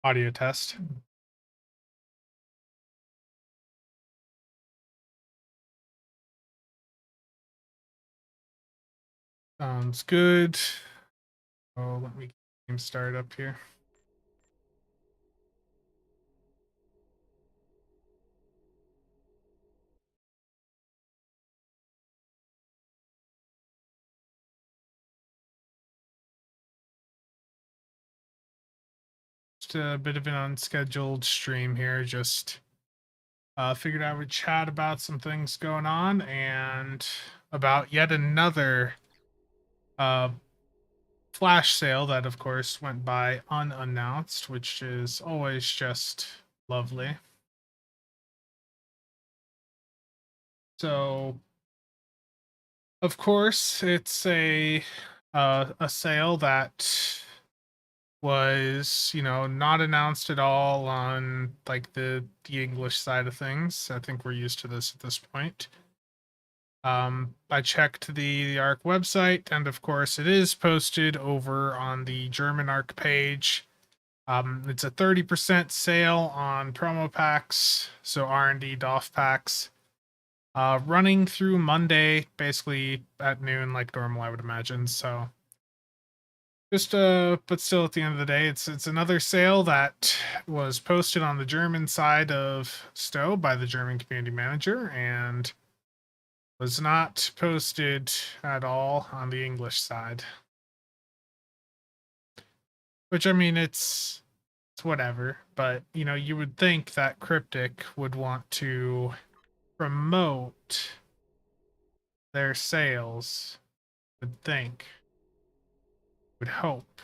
Audio test. Sounds good. Oh, let me get the game start up here. Just a bit of an unscheduled stream here. Just figured I would chat about some things going on and about yet another uh, flash sale that, of course, went by unannounced, which is always just lovely. So, of course, it's a sale that was, not announced at all on like the English side of things. I think we're used to this at this point. I checked the ARC website, and of course, it is posted over on the German ARC page. It's a 30% sale on promo packs, so R&D DOF packs, running through Monday, basically at noon, like normal, I would imagine. So just but still at the end of the day, it's another sale that was posted on the German side of Stowe by the German community manager and was not posted at all on the English side. Which, I mean, it's whatever, but you would think that Cryptic would want to promote their sales, would think, would hope.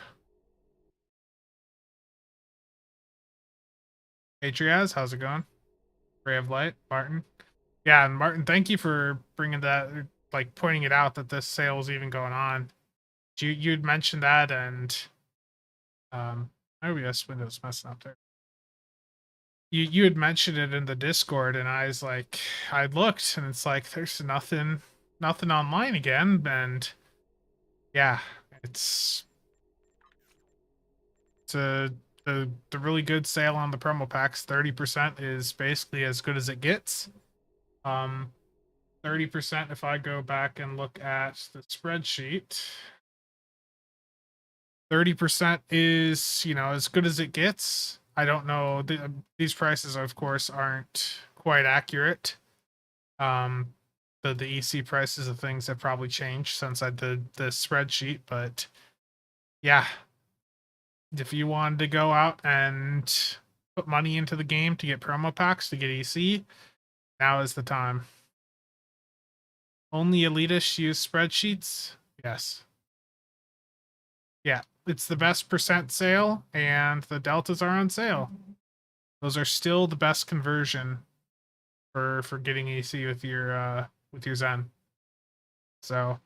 Hey Triaz, how's it going? Ray of Light, Martin. Yeah, and Martin, thank you for bringing that, like pointing it out that this sale was even going on. You'd mentioned that, and OBS Windows messing up there. You had mentioned it in the Discord, and I was like, I looked, and it's like there's nothing online again, and yeah, it's a the really good sale on the promo packs. 30% is basically as good as it gets. 30% if I go back and look at the spreadsheet. 30% is, as good as it gets. I don't know. These prices, of course, aren't quite accurate. The EC prices of things have probably changed since I did the spreadsheet, but yeah, if you wanted to go out and put money into the game to get promo packs to get EC, now is the time. Only elitists use spreadsheets? Yes. Yeah, it's the best percent sale, and the deltas are on sale. Those are still the best conversion for getting EC with your Zen. So,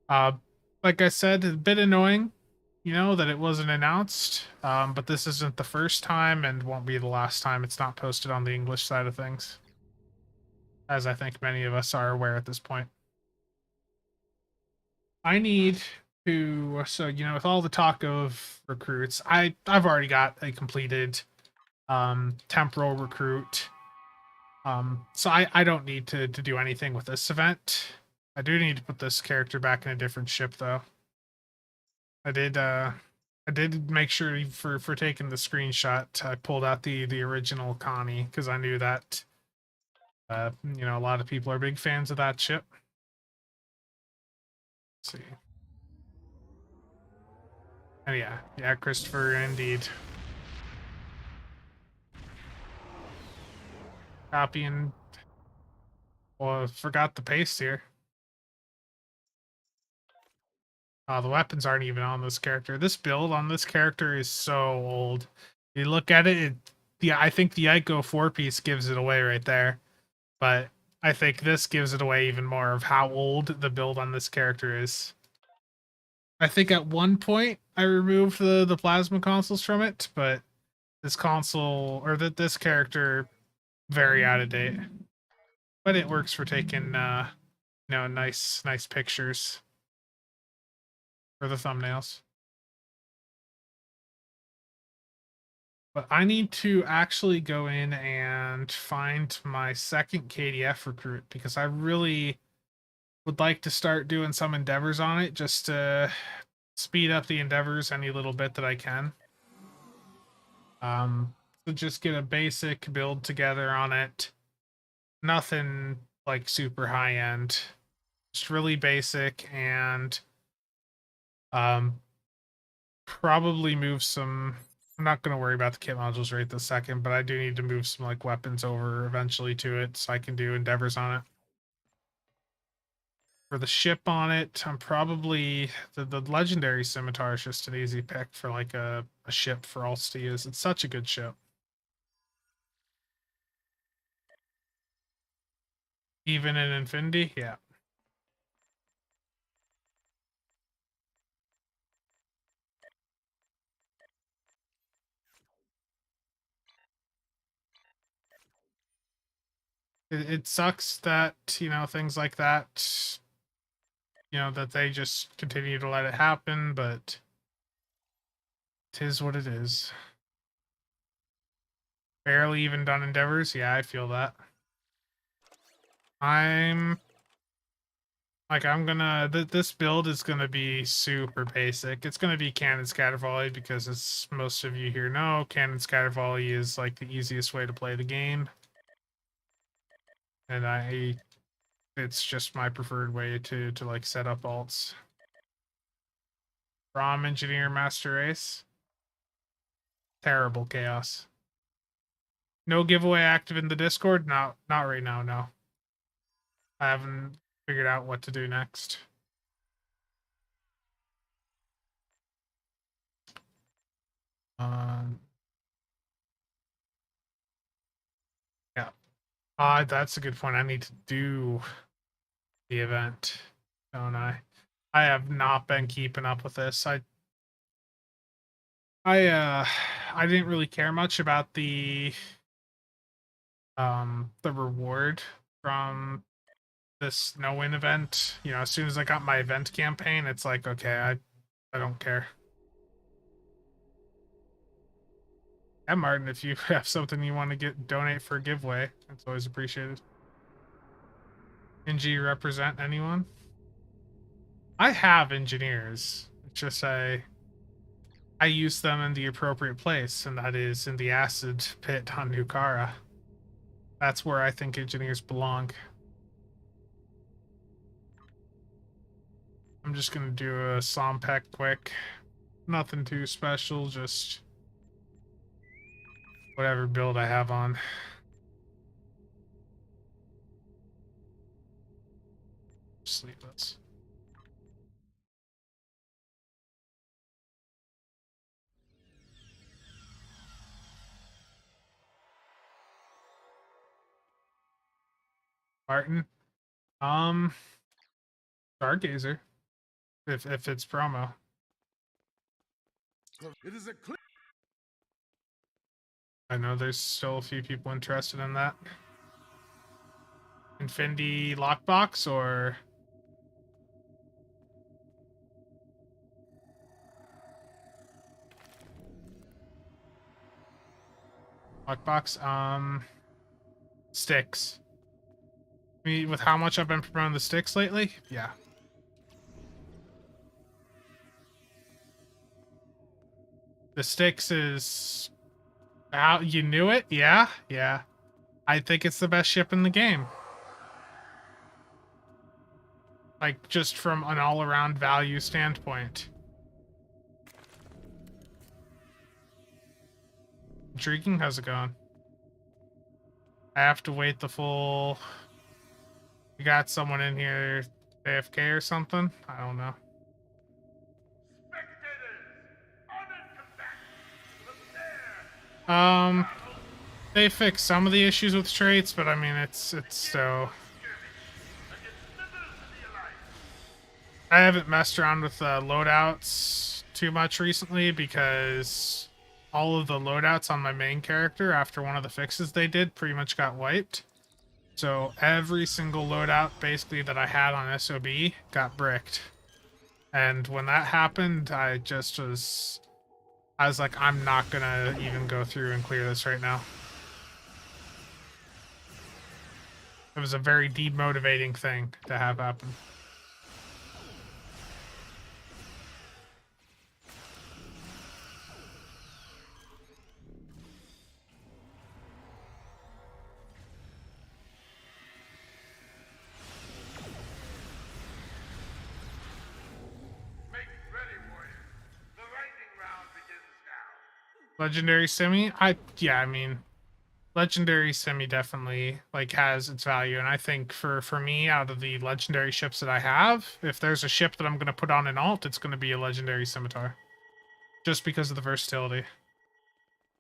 uh, like I said, a bit annoying, that it wasn't announced. But this isn't the first time, and won't be the last time it's not posted on the English side of things, as I think many of us are aware at this point. I need to, so with all the talk of recruits, I've already got a completed temporal recruit. So I don't need to do anything with this event. I do need to put this character back in a different ship though. I did make sure for taking the screenshot, I pulled out the original Connie because I knew that a lot of people are big fans of that ship. Let's see. And yeah, Christopher, indeed. Copying. Well, I forgot the paste here. The weapons aren't even on this character. This build on this character is so old. You look at it, I think the Ico 4-piece gives it away right there. But I think this gives it away even more of how old the build on this character is. I think at one point I removed the plasma consoles from it, but this console or this character very out of date. But it works for taking nice pictures for the thumbnails. But I need to actually go in and find my second KDF recruit because I really would like to start doing some endeavors on it just to speed up the endeavors any little bit that I can. So just get a basic build together on it. Nothing like super high end, just really basic, and um, probably move some. I'm not going to worry about the kit modules right this second, but I do need to move some like weapons over eventually to it so I can do endeavors on it. For the ship on it, I'm probably the legendary scimitar is just an easy pick for like a ship for Alts to use. It's such a good ship. Even in Infinity, yeah. It sucks that, things like that, that they just continue to let it happen, but tis what it is. Barely even done endeavors. Yeah, I feel that. I'm gonna this build is gonna be super basic. It's gonna be cannon scatter volley because, as most of you here know, cannon scatter volley is like the easiest way to play the game, and it's just my preferred way to like set up alts. Rom Engineer Master Race. Terrible chaos. No giveaway active in the Discord? No, not right now, no. I haven't figured out what to do next. Um, yeah. That's a good point. I need to do the event, don't I? I have not been keeping up with this. I didn't really care much about the reward from this no-win event. As soon as I got my event campaign, it's like, okay, I don't care. Yeah, Martin, if you have something you want to donate for a giveaway, it's always appreciated. NG represent anyone? I have engineers. It's just I use them in the appropriate place, and that is in the acid pit on Nukara. That's where I think engineers belong. I'm just gonna do a Sompek quick. Nothing too special, just whatever build I have on. Sleepless. Martin. Stargazer. If it's promo. It is a I know there's still a few people interested in that. Infinity lockbox or lockbox? Sticks. I mean, with how much I've been promoting the sticks lately, yeah. The sticks is out. You knew it? Yeah, yeah. I think it's the best ship in the game. Like, just from an all-around value standpoint. Intriguing? How's it going? I have to wait the full... You got someone in here AFK or something? I don't know. They fixed some of the issues with traits, but I mean, it's still... I haven't messed around with loadouts too much recently because all of the loadouts on my main character after one of the fixes they did pretty much got wiped. So every single loadout basically that I had on SOB got bricked. And when that happened, I just was I was like, I'm not gonna even go through and clear this right now. It was a very demotivating thing to have happen. Legendary Semi? Yeah, I mean, Legendary Semi definitely like has its value, and I think for me, out of the legendary ships that I have, if there's a ship that I'm gonna put on an alt, it's gonna be a Legendary Scimitar, just because of the versatility.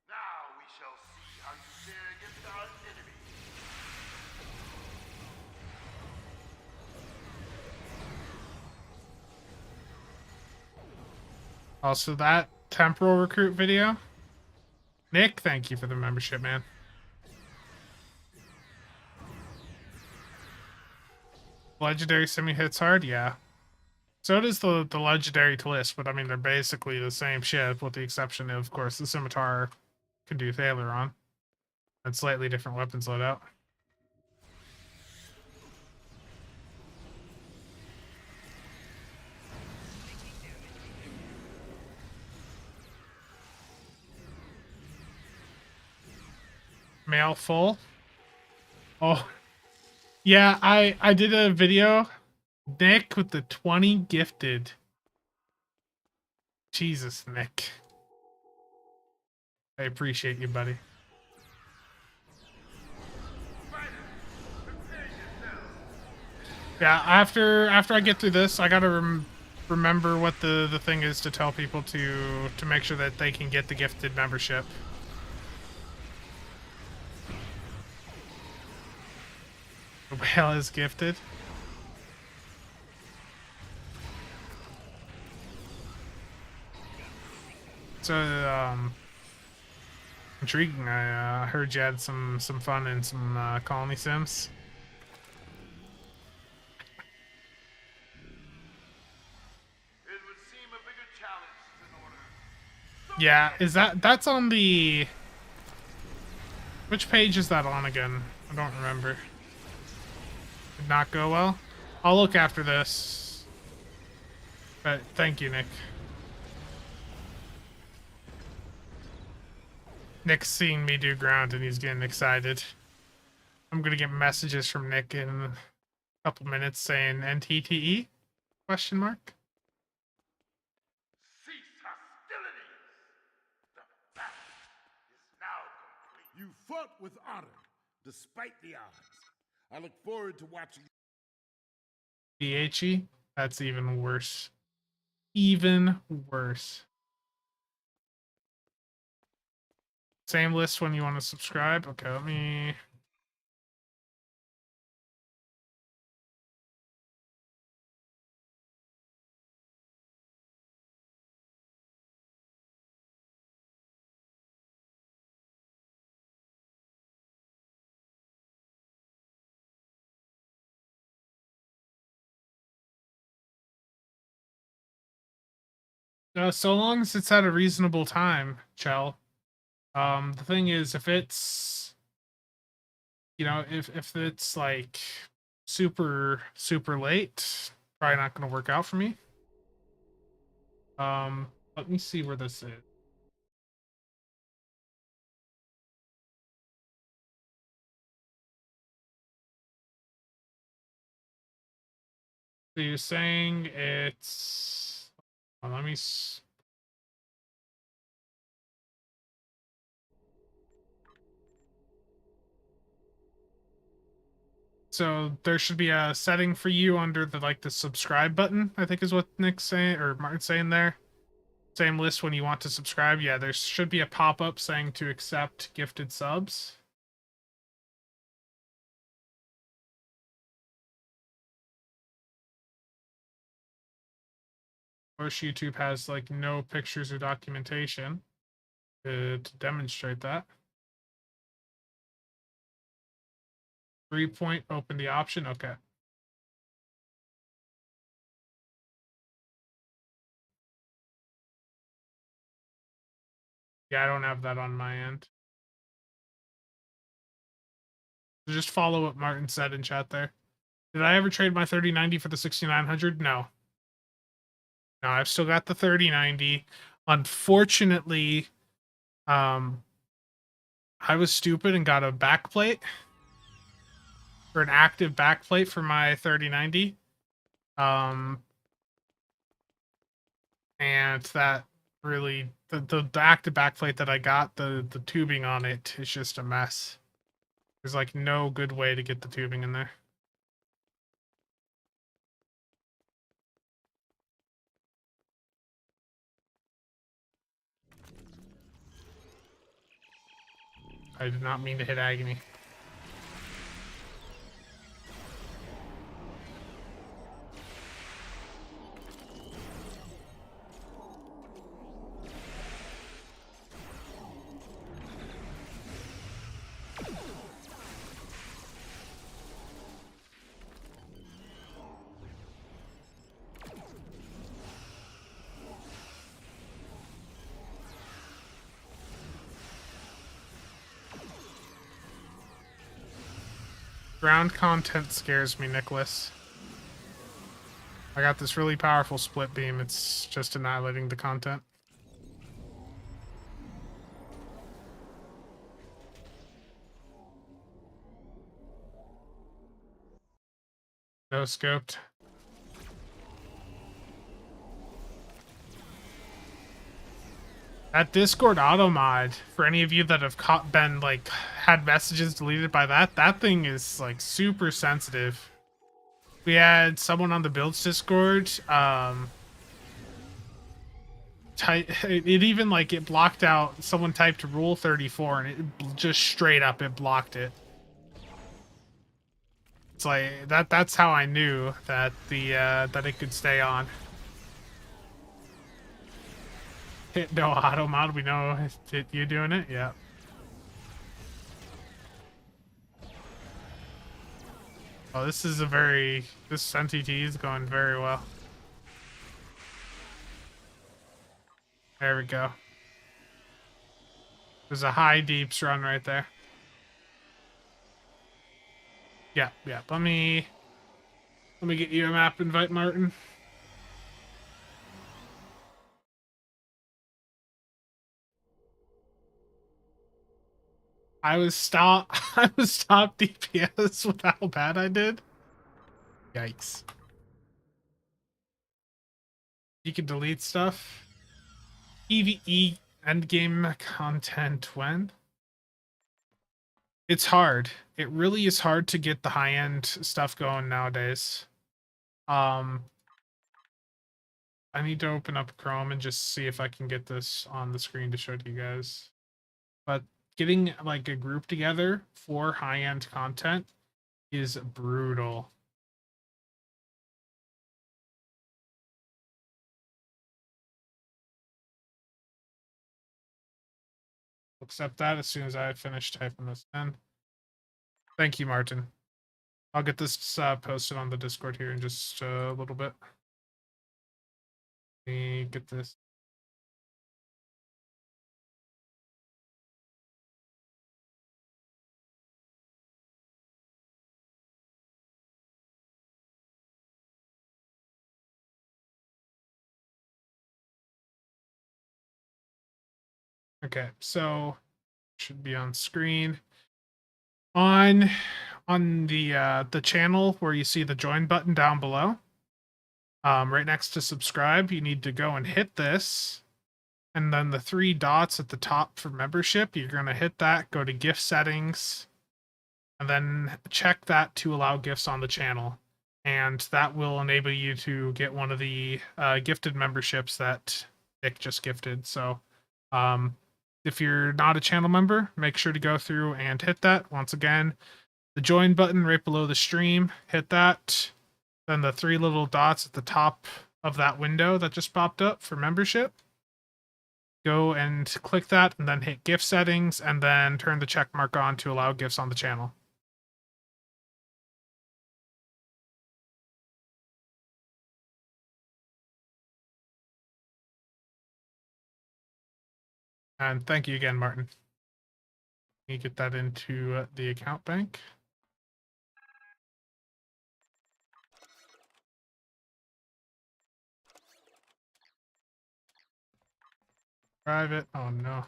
Now we shall see how you fare against our enemy. Also, that temporal recruit video, Nick, thank you for the membership, man. Legendary Semi hits hard, yeah. So does the legendary Talist, but I mean they're basically the same ship, with the exception of course, the Scimitar can do Aileron and slightly different weapons loadout. Mail full. Oh, yeah, I did a video. Nick with the 20 gifted. Jesus, Nick. I appreciate you, buddy. Yeah, after I get through this, I gotta remember what the thing is to tell people to make sure that they can get the gifted membership. The whale is gifted. So, intriguing. I heard you had some fun in some colony sims. It would seem a bigger challenge is in order. Yeah, is that's on the... Which page is that on again? I don't remember. Did not go well? I'll look after this. But thank you, Nick. Nick's seeing me do ground and he's getting excited. I'm gonna get messages from Nick in a couple minutes saying NTTE? Question mark. Cease hostilities. The battle is now complete. You fought with honor, despite the odds. I look forward to watching. BHE? That's even worse. Even worse. Same list when you want to subscribe? Okay, let me... so long as it's at a reasonable time, Chell. The thing is, if it's... You know, if it's like super late, probably not going to work out for me. Let me see where this is. So you're saying it's... let me... So there should be a setting for you under the the subscribe button, I think is what Nick's saying, or Martin's saying there. Same list when you want to subscribe. Yeah, there should be a pop-up saying to accept gifted subs. Most YouTube has like no pictures or documentation to demonstrate that. 3-point, open the option. Okay. Yeah, I don't have that on my end. So just follow what Martin said in chat there. Did I ever trade my 3090 for the 6900? No. No, I've still got the 3090. Unfortunately, I was stupid and got a backplate, or an active backplate for my 3090. And that really, the active backplate that I got, the tubing on it is just a mess. There's like no good way to get the tubing in there. I did not mean to hit agony. Ground content scares me, Nicholas. I got this really powerful split beam. It's just annihilating the content. No scoped. That Discord auto mod, for any of you that have been like had messages deleted by that thing is like super sensitive. We had someone on the builds Discord, it even like it blocked out, someone typed rule 34 and it just straight up it blocked it. It's like that's how I knew that that it could stay on. Hit no auto mod, we know it's you doing it, yeah. Oh, this NTT is going very well. There we go. There's a high deeps run right there. Yeah, yeah. Let me get you a map invite, Martin. I was stop I was stop DPS with how bad I did. Yikes. You can delete stuff. PvE endgame content when? It's hard. It really is hard to get the high-end stuff going nowadays. I need to open up Chrome and just see if I can get this on the screen to show to you guys. But getting like a group together for high-end content is brutal. Accept that as soon as I finish typing this in. Thank you, Martin. I'll get this posted on the Discord here in just a little bit. Let me get this. Okay, so should be on screen. On the channel where you see the join button down below, right next to subscribe, you need to go and hit this, and then the 3 dots at the top for membership, you're gonna hit that, go to gift settings, and then check that to allow gifts on the channel, and that will enable you to get one of the gifted memberships that Nick just gifted. So if you're not a channel member, make sure to go through and hit that. Once again, the join button right below the stream, hit that, then the 3 little dots at the top of that window that just popped up for membership, go and click that, and then hit gift settings, and then turn the check mark on to allow gifts on the channel. And thank you again, Martin. You get that into the account bank. Private. Oh no.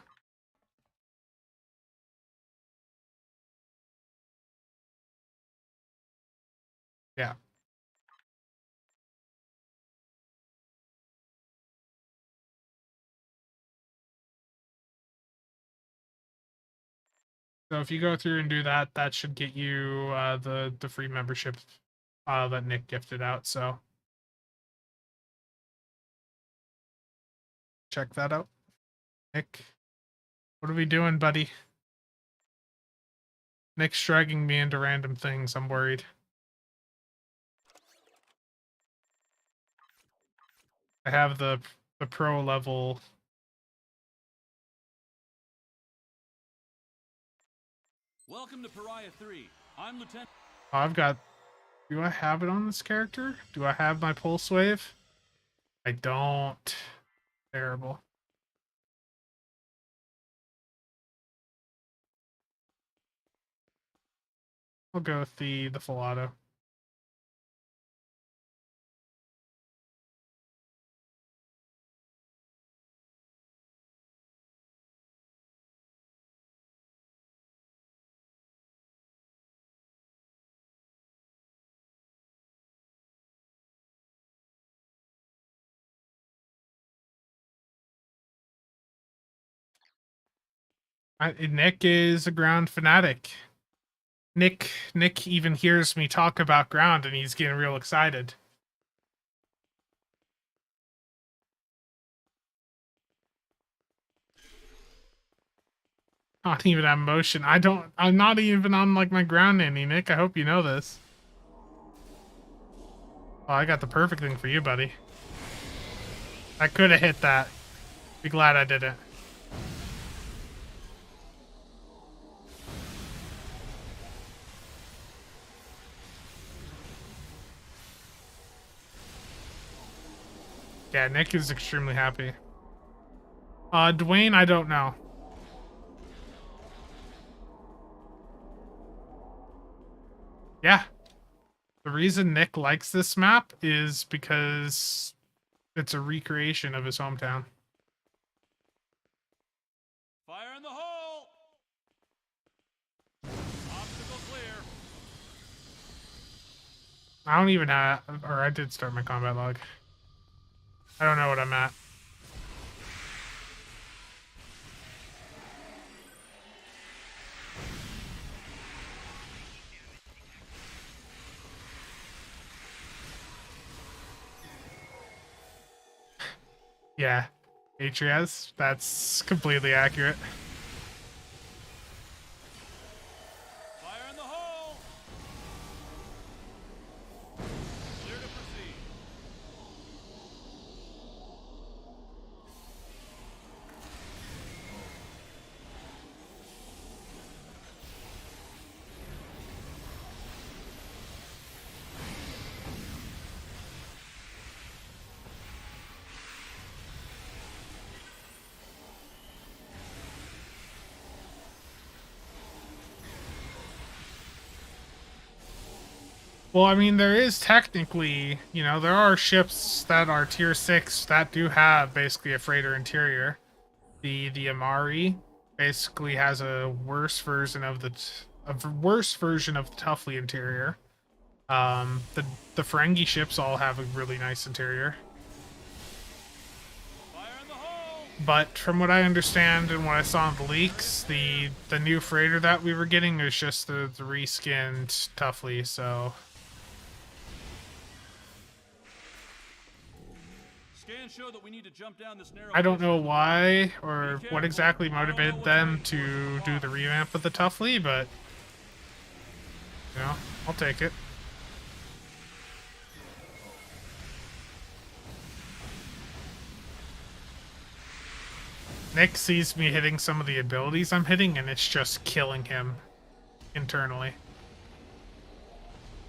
Yeah. So if you go through and do that, that should get you the free membership that Nick gifted out. So check that out. Nick, what are we doing, buddy? Nick's dragging me into random things. I'm worried. I have the pro level. Welcome to Pariah 3. I'm Lieutenant. Oh, I've got. Do I have it on this character? Do I have my pulse wave? I don't. Terrible. I'll go with the full auto. Nick is a ground fanatic. Nick even hears me talk about ground and he's getting real excited. Not even have motion. I'm not even on like my ground nanny, Nick. I hope you know this. Oh, I got the perfect thing for you, buddy. I could have hit that. Be glad I didn't. Yeah, Nick is extremely happy. Dwayne, I don't know. Yeah. The reason Nick likes this map is because it's a recreation of his hometown. Fire in the hole! Obstacle clear. I don't even have, or I did start my combat log. I don't know what I'm at. Yeah, Atrias, that's completely accurate. Fire in the hole! Clear to proceed. Well, I mean, there is technically, you know, there are ships that are tier 6 that do have basically a freighter interior. The Amari basically has a worse version of the worse version of the Tuffley interior. The Ferengi ships all have a really nice interior. Fire in the hole! But from what I understand and what I saw in the leaks, the new freighter that we were getting is just the reskinned Tuffley, so Scans show that we need to jump down this narrow I don't know passage. why or what exactly motivated them to do the revamp of the Tuffley, but you know, I'll take it. Nick sees me hitting some of the abilities I'm hitting, and it's just killing him internally.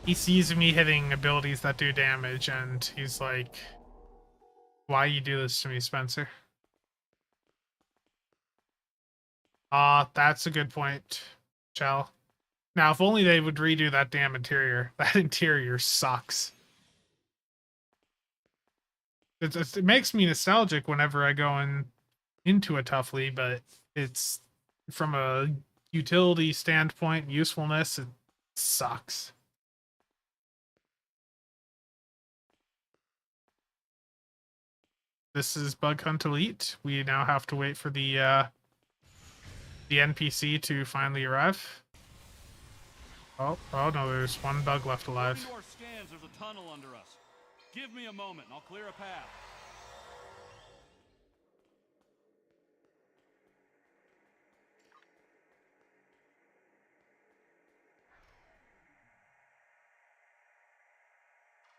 He sees me hitting abilities that do damage, and he's like, "Why you do this to me, Spencer?" That's a good point, Chell. Now, if only they would redo that damn interior. That interior sucks. It makes me nostalgic whenever I go into a Toughly, but it's from a utility standpoint, usefulness, it sucks. This is Bug Hunt Elite. We now have to wait for the NPC to finally arrive. Oh no, there's one bug left alive. According to our scans, there's a tunnel under us. Give me a moment, and I'll clear a path.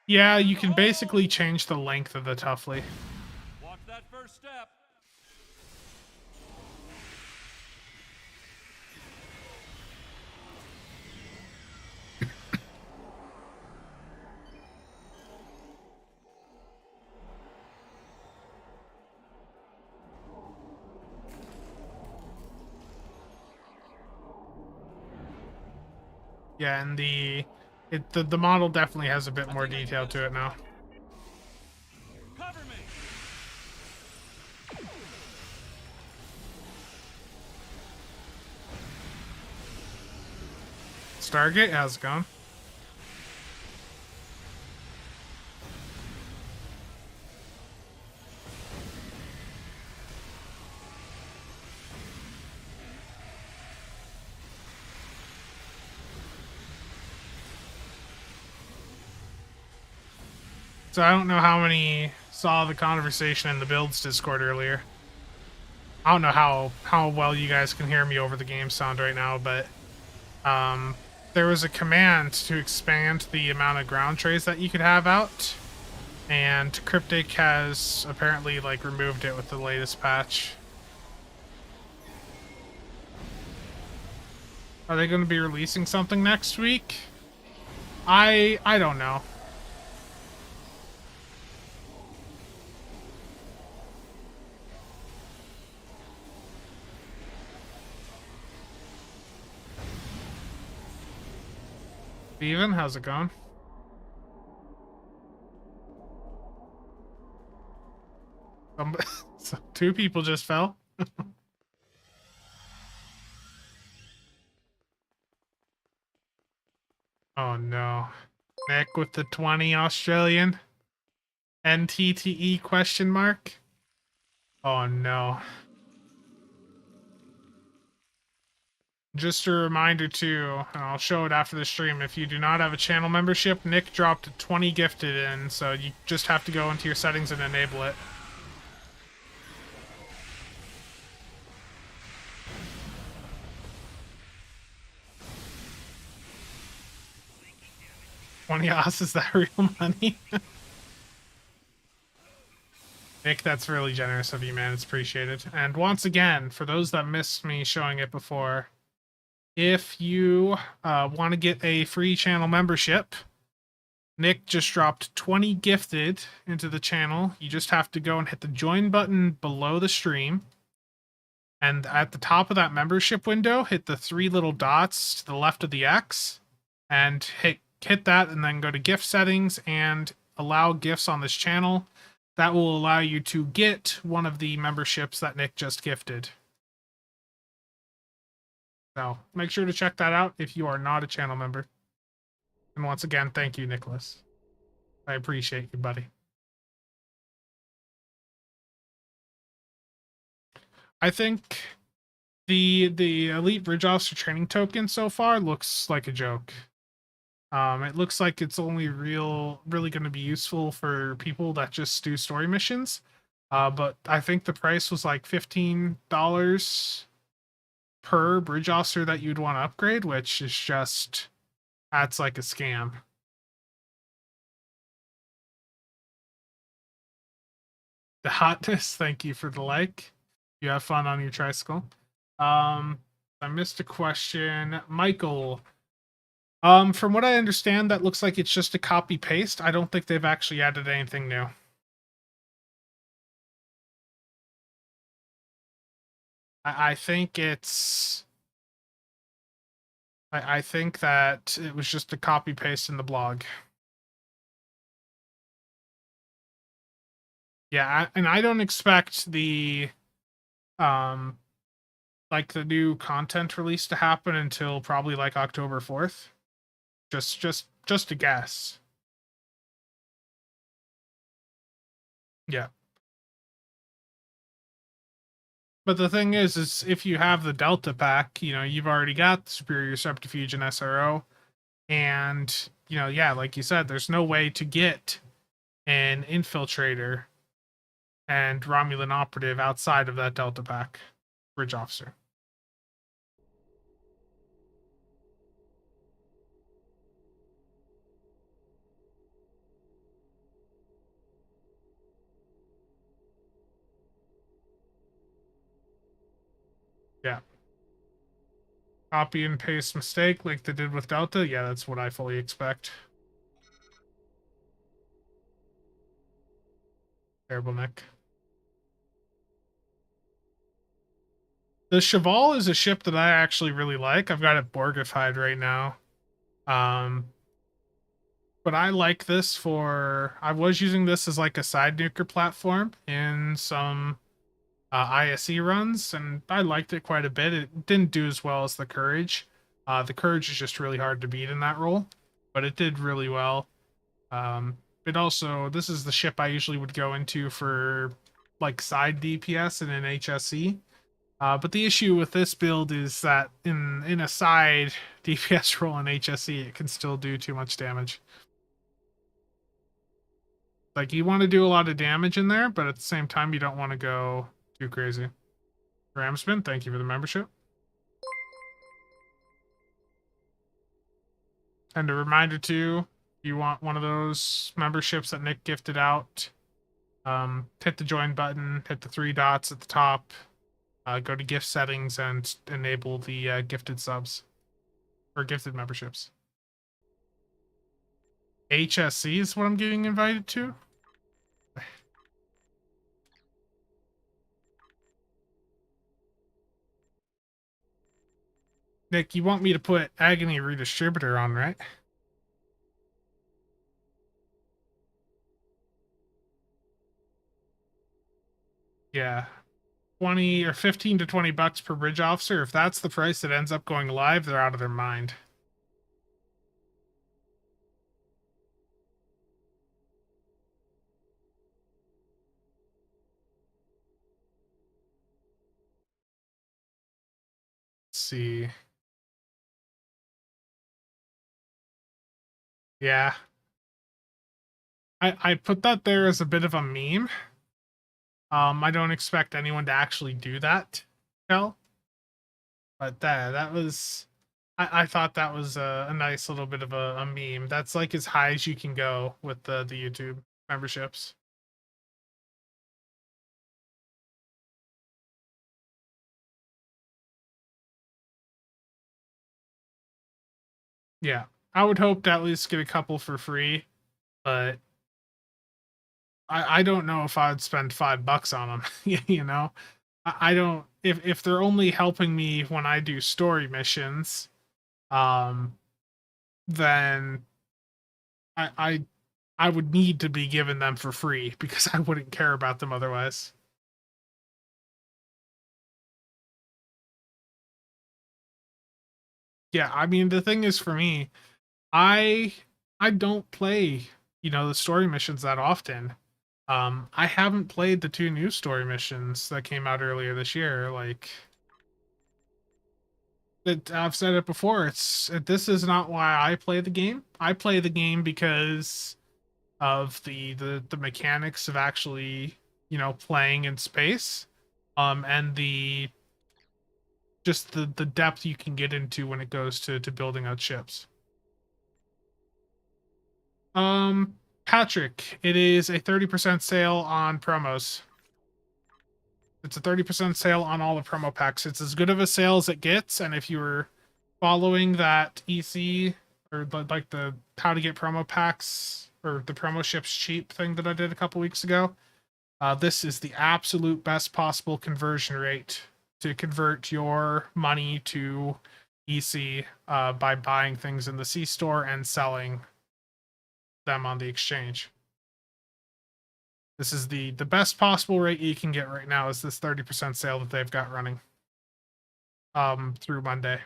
Yeah, you can basically change the length of the Toughly. Watch that first step. Yeah, and the model definitely has a bit more detail to it now. Cover me. Stargate, how's it going? So I don't know how many saw the conversation in the builds Discord earlier. I don't know how well you guys can hear me over the game sound right now, but there was a command to expand the amount of ground trays that you could have out, and Cryptic has apparently like removed it with the latest patch. Are they going to be releasing something next week? I don't know. Steven, how's it going? So two people just fell. Oh no. Nick with the 20 Australian. NTTE question mark? Oh no. Just a reminder too, and I'll show it after the stream, if you do not have a channel membership, Nick dropped 20 gifted in, so you just have to go into your settings and enable it. $20, is that real money? Nick, that's really generous of you, man. It's appreciated. And once again, for those that missed me showing it before, if you want to get a free channel membership, Nick just dropped 20 gifted into the channel. You just have to go and hit the join button below the stream. And at the top of that membership window, hit the three little dots to the left of the X and hit that, and then go to gift settings and allow gifts on this channel. That will allow you to get one of the memberships that Nick just gifted. So make sure to check that out if you are not a channel member. And once again, thank you, Nicholas. I appreciate you, buddy. I think the Elite Bridge Officer training token so far looks like a joke. It looks like it's only really going to be useful for people that just do story missions. But I think the price was like $15 per bridge officer that you'd want to upgrade, which is just, that's like a scam. The hotness, thank you for the like. You have fun on your tricycle. I missed a question. Michael, from what I understand, that looks like it's just a copy paste. I don't think they've actually added anything new. I think it's. I think that it was just a copy paste in the blog. Yeah, and I don't expect the um like the new content release to happen until probably like October 4th. Just a guess. Yeah. But the thing is if you have the Delta pack, you've already got the Superior Subterfuge and SRO, and yeah, like you said, there's no way to get an infiltrator and Romulan operative outside of that Delta pack bridge officer. Yeah. Copy and paste mistake like they did with Delta. Yeah, that's what I fully expect. Terrible, Nick. The Cheval is a ship that I actually really like. I've got it Borgified right now. But I like this for. I was using this as like a side nuker platform in some ISE runs, and I liked it quite a bit. It didn't do as well as the Courage. The Courage is just really hard to beat in that role, but it did really well. It also, this is the ship I usually would go into for like side DPS and an HSE. But the issue with this build is that in a side DPS role in HSE, it can still do too much damage. Like, you want to do a lot of damage in there, but at the same time, you don't want to go too crazy. Ramspin, thank you for the membership. And a reminder too, you want one of those memberships that Nick gifted out, hit the join button, hit the 3 dots at the top, go to gift settings and enable the gifted subs or gifted memberships. HSC is what I'm getting invited to. Nick, you want me to put Agony Redistributor on, right? Yeah. 20 or 15 to 20 bucks per bridge officer. If that's the price that ends up going live, they're out of their mind. Let's see. Yeah. I put that there as a bit of a meme. I don't expect anyone to actually do that, Kel. But that was I thought that was a nice little bit of a meme. That's like as high as you can go with the YouTube memberships. Yeah. I would hope to at least get a couple for free, but I don't know if I'd spend $5 on them. You know, I don't. If they're only helping me when I do story missions, um, then I would need to be given them for free because I wouldn't care about them otherwise. Yeah, I mean the thing is for me, I I don't play, the story missions that often. I haven't played the 2 new story missions that came out earlier this year. Like, I've said it before. This is not why I play the game. I play the game because of the mechanics of actually, playing in space, and the depth you can get into when it goes to building out ships. Patrick, it is a 30% sale on promos. It's a 30% sale on all the promo packs. It's as good of a sale as it gets, and if you were following that EC or like the how to get promo packs or the promo ships cheap thing that I did a couple weeks ago, this is the absolute best possible conversion rate to convert your money to EC by buying things in the C store and selling them on the exchange. This is the best possible rate you can get right now is this 30% sale that they've got running through Monday.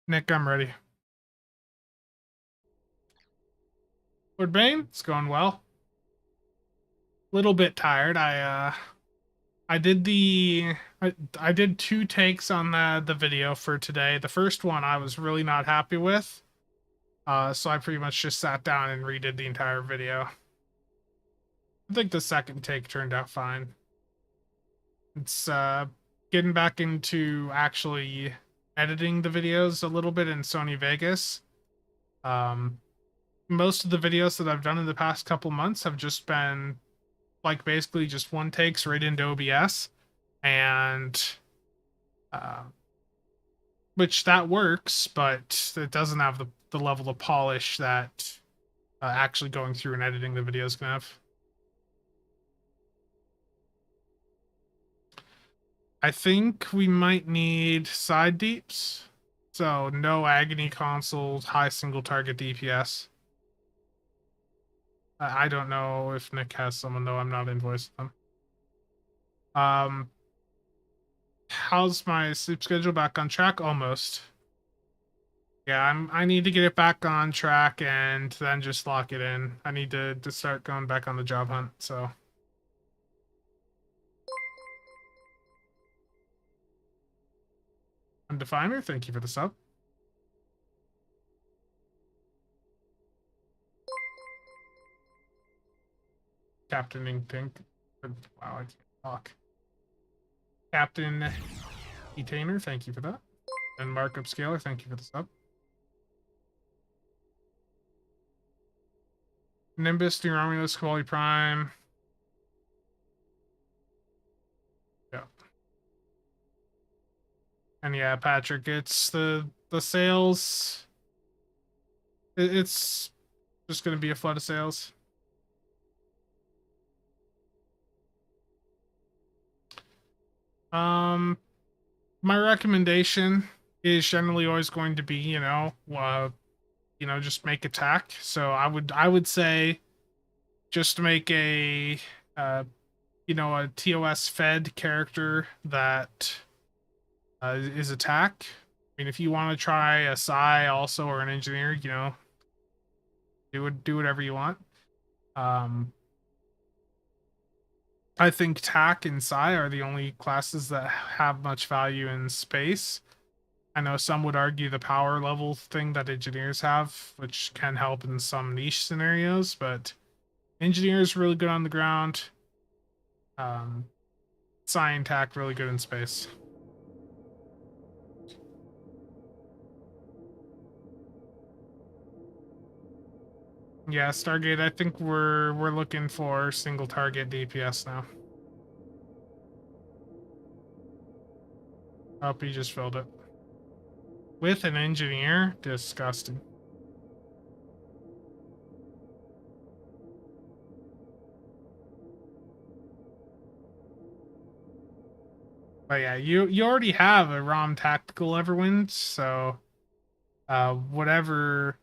Nick, I'm ready. Lord Bane, it's going well. Little bit tired. I did I did 2 takes on the video for today. The first one I was really not happy with. So I pretty much just sat down and redid the entire video. I think the second take turned out fine. It's getting back into actually editing the videos a little bit in Sony Vegas. Most of the videos that I've done in the past couple months have just been like basically just one takes right into OBS, and which that works, but it doesn't have the level of polish that actually going through and editing the videos can have. I think we might need side deeps, so no agony consoles, high single target DPS. I don't know if Nick has someone though. I'm not invoicing them. How's my sleep schedule back on track? Almost. Yeah, I need to get it back on track and then just lock it in. I need to start going back on the job hunt, so. Undefiner, thank you for the sub. Captaining Pink. Wow, I can't talk. Captain Etainer, thank you for that. And Markup Scaler, thank you for the sub. Nimbus, New Romulus, Quality Prime. Yeah. And yeah, Patrick, it's the sales. It's just gonna be a flood of sales. My recommendation is generally always going to be, just make attack. So I would say just make a a TOS fed character that is attack. I mean, if you want to try a Psi also or an engineer, do whatever you want. I think TAC and Psi are the only classes that have much value in space. I know some would argue the power level thing that engineers have, which can help in some niche scenarios, but engineers really good on the ground. Psi and TAC really good in space. Yeah, Stargate, I think we're looking for single target DPS now. Oh, he just filled it. With an engineer? Disgusting. But yeah, you already have a ROM tactical Everwind, so whatever,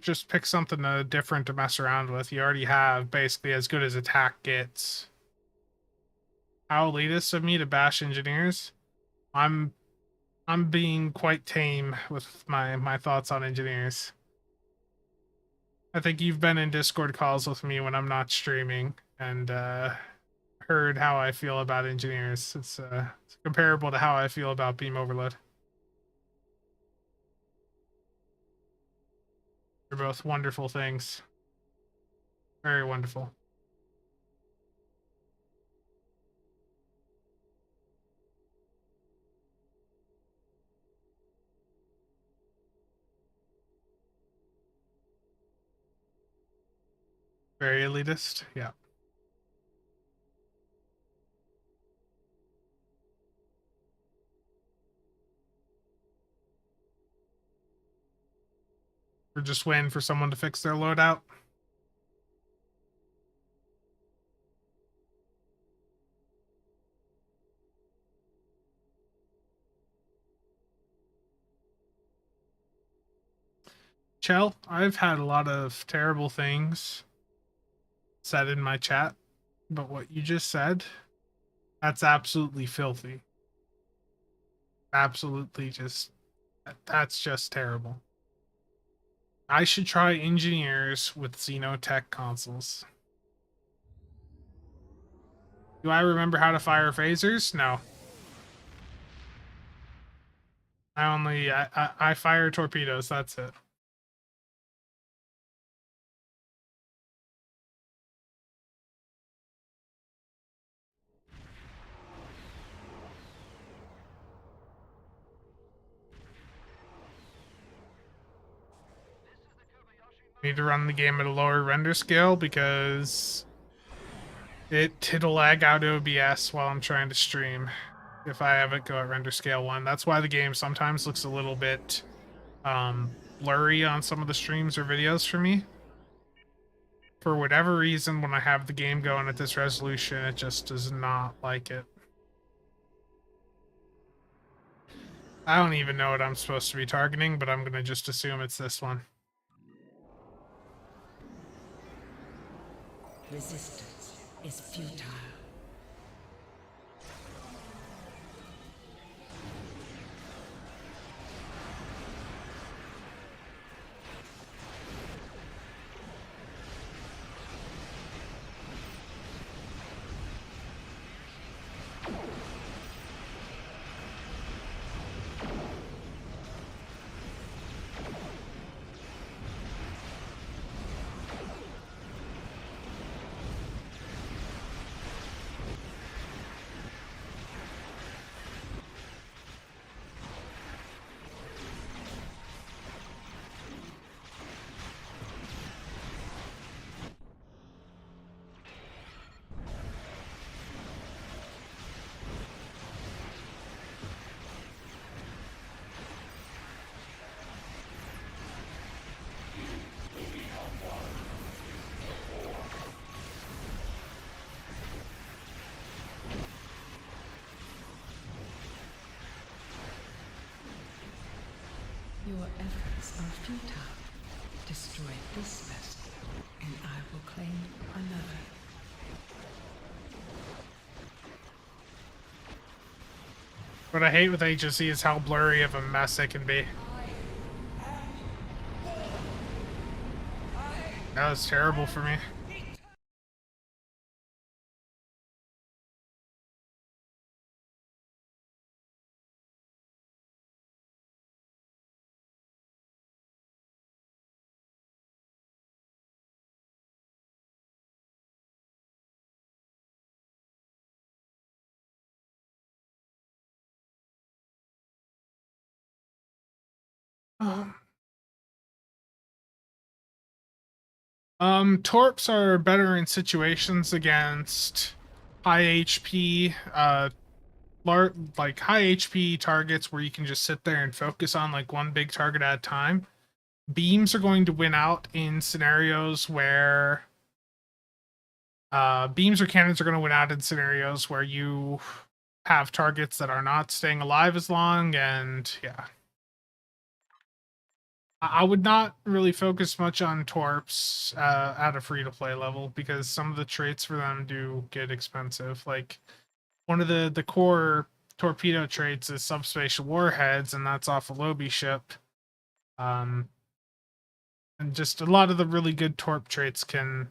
just pick something different to mess around with. You already have basically as good as attack gets. How elitist of me to bash engineers? I'm being quite tame with my thoughts on engineers. I think you've been in Discord calls with me when I'm not streaming and heard how I feel about engineers. It's comparable to how I feel about beam overload. They're both wonderful things. Very wonderful. Very elitist. Yeah. We're just waiting for someone to fix their loadout. Chell, I've had a lot of terrible things said in my chat, but what you just said, that's absolutely filthy. Absolutely just, that's just terrible. I should try engineers with Xenotech consoles. Do I remember how to fire phasers? No. I fire torpedoes, that's it. Need to run the game at a lower render scale because it'll lag out OBS while I'm trying to stream if I have it go at render scale 1. That's why the game sometimes looks a little bit blurry on some of the streams or videos for me. For whatever reason, when I have the game going at this resolution, it just does not like it. I don't even know what I'm supposed to be targeting, but I'm going to just assume it's this one. Resistance is futile. Your efforts are futile. Destroy this vessel, and I will claim another. What I hate with HSE is how blurry of a mess it can be. That was terrible for me. Torps are better in situations against high HP, like high HP targets where you can just sit there and focus on like one big target at a time. Beams are going to win out in scenarios where beams or cannons are going to win out in scenarios where you have targets that are not staying alive as long, and yeah. I would not really focus much on torps at a free-to-play level because some of the traits for them do get expensive. Like one of the core torpedo traits is subspatial warheads, and that's off a Lobi ship. And just a lot of the really good torp traits can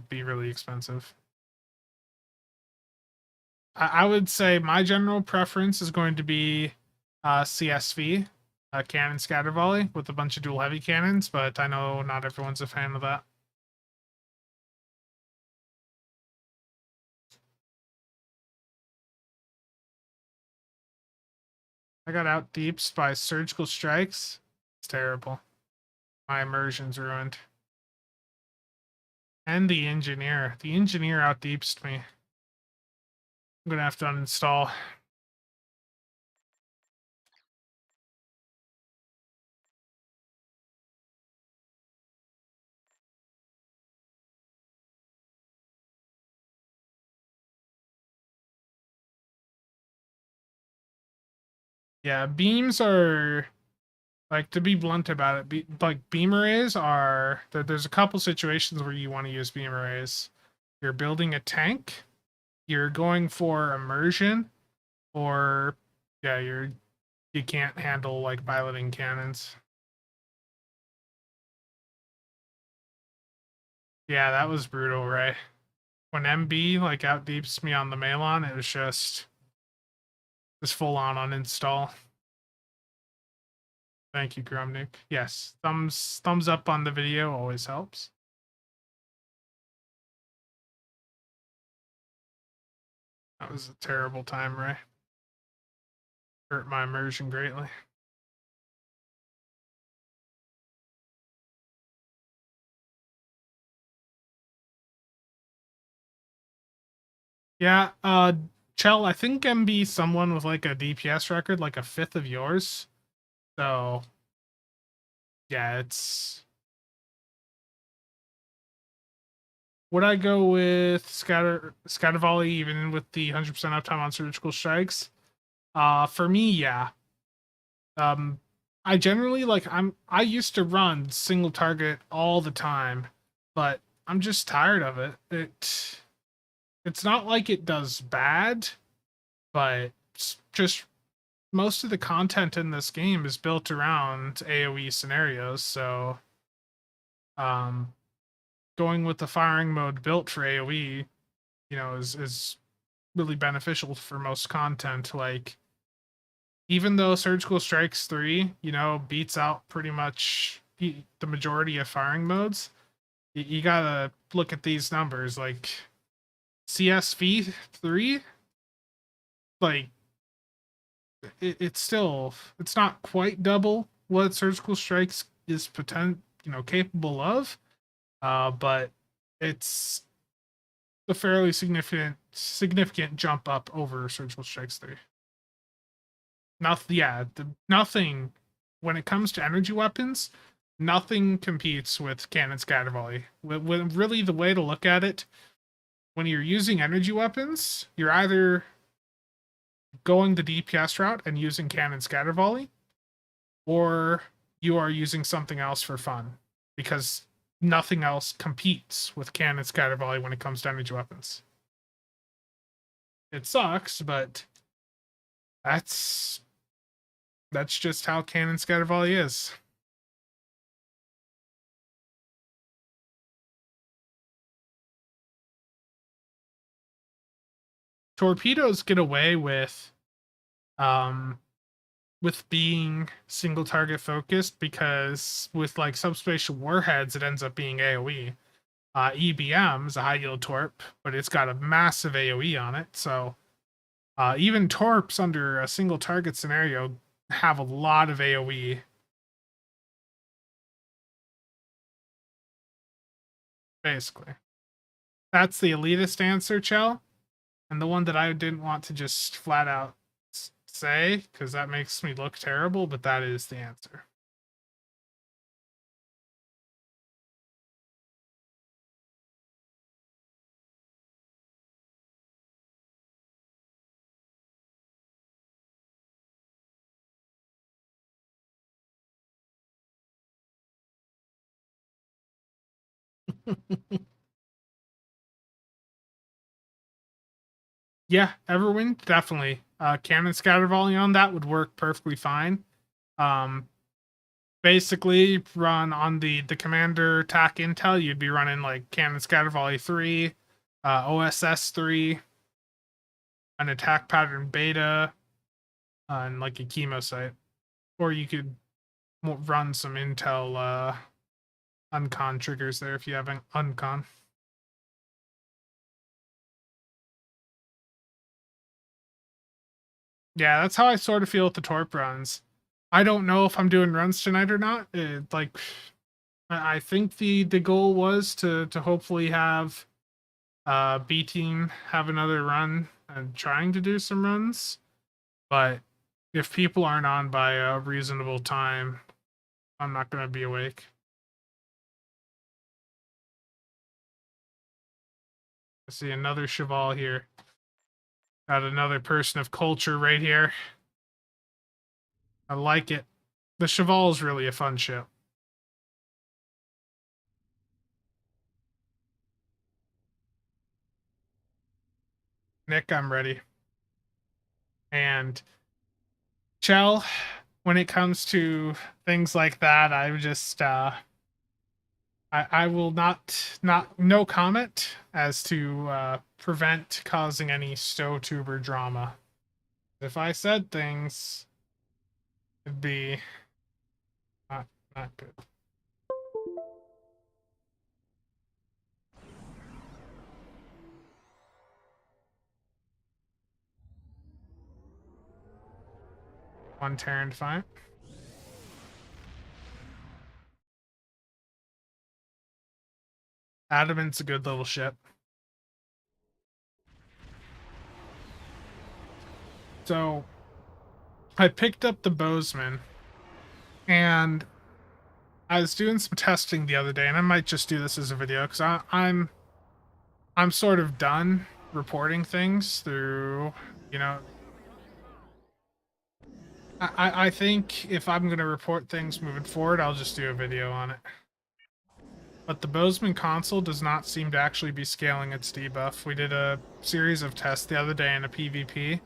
be really expensive. I would say my general preference is going to be CSV, cannon scatter volley with a bunch of dual heavy cannons, but I know not everyone's a fan of that. I got out deeped by surgical strikes. It's terrible. My immersion's ruined. And the engineer. The engineer out-deeps me. I'm gonna have to uninstall. Yeah, beams are, like, to be blunt about it, like, beam arrays are, there's a couple situations where you want to use beam arrays. You're building a tank, you're going for immersion, or, yeah, you can't handle, like, piloting cannons. Yeah, that was brutal, right? When MB, like, out-deeps me on the Malon, it was just full on uninstall. Thank you, Grumnik. Yes, thumbs up on the video always helps. That was a terrible time, Ray. Hurt my immersion greatly. Yeah, Chell, I think MB someone with like a DPS record, like a fifth of yours. So yeah, it's, would I go with scatter volley even with the 100% uptime on surgical strikes? For me, yeah. I generally like I used to run single target all the time, but I'm just tired of it. It's not like it does bad, but it's just most of the content in this game is built around AoE scenarios, so going with the firing mode built for AoE, you know, is really beneficial for most content. Like, even though Surgical Strikes 3, you know, beats out pretty much the majority of firing modes, you gotta look at these numbers. Like, CSV 3, like, it's not quite double what Surgical Strikes is capable of, but it's a fairly significant jump up over Surgical Strikes 3. Nothing when it comes to energy weapons, nothing competes with Cannon Scatter Volley. When really the way to look at it, when you're using energy weapons, you're either going the DPS route and using Cannon Scatter Volley, or you are using something else for fun, because nothing else competes with Cannon Scatter Volley when it comes to energy weapons. It sucks, but that's just how Cannon Scatter Volley is. Torpedoes get away with being single target focused, because with like subspatial warheads it ends up being AoE. EBM is a high yield torp, but it's got a massive AoE on it, so even torps under a single target scenario have a lot of AoE. Basically, that's the elitist answer, Chell, and the one that I didn't want to just flat out say, because that makes me look terrible, but that is the answer. Yeah, Everwind, definitely. Cannon Scatter Volley on that would work perfectly fine. Basically, run on the commander attack intel, you'd be running like Cannon Scatter Volley 3, OSS 3, an attack pattern beta, and like a chemo site. Or you could run some intel uncon triggers there if you have an uncon. Yeah, that's how I sort of feel with the torp runs. I don't know if I'm doing runs tonight or not. I think the goal was to hopefully have B team have another run and trying to do some runs, but if people aren't on by a reasonable time, I'm not going to be awake. I see another Cheval here. Got another person of culture right here. I like it. The Cheval is really a fun ship. Nick, I'm ready. And Chell, when it comes to things like that, I just I will not no comment as to prevent causing any stow tuber drama. If I said things, it'd be not good. One Terran Defiant. Adamant's a good little ship. So I picked up the Bozeman, and I was doing some testing the other day, and I might just do this as a video because I'm sort of done reporting things through, you know. I think if I'm gonna report things moving forward, I'll just do a video on it. But the Bozeman console does not seem to actually be scaling its debuff. We did a series of tests the other day in a PvP,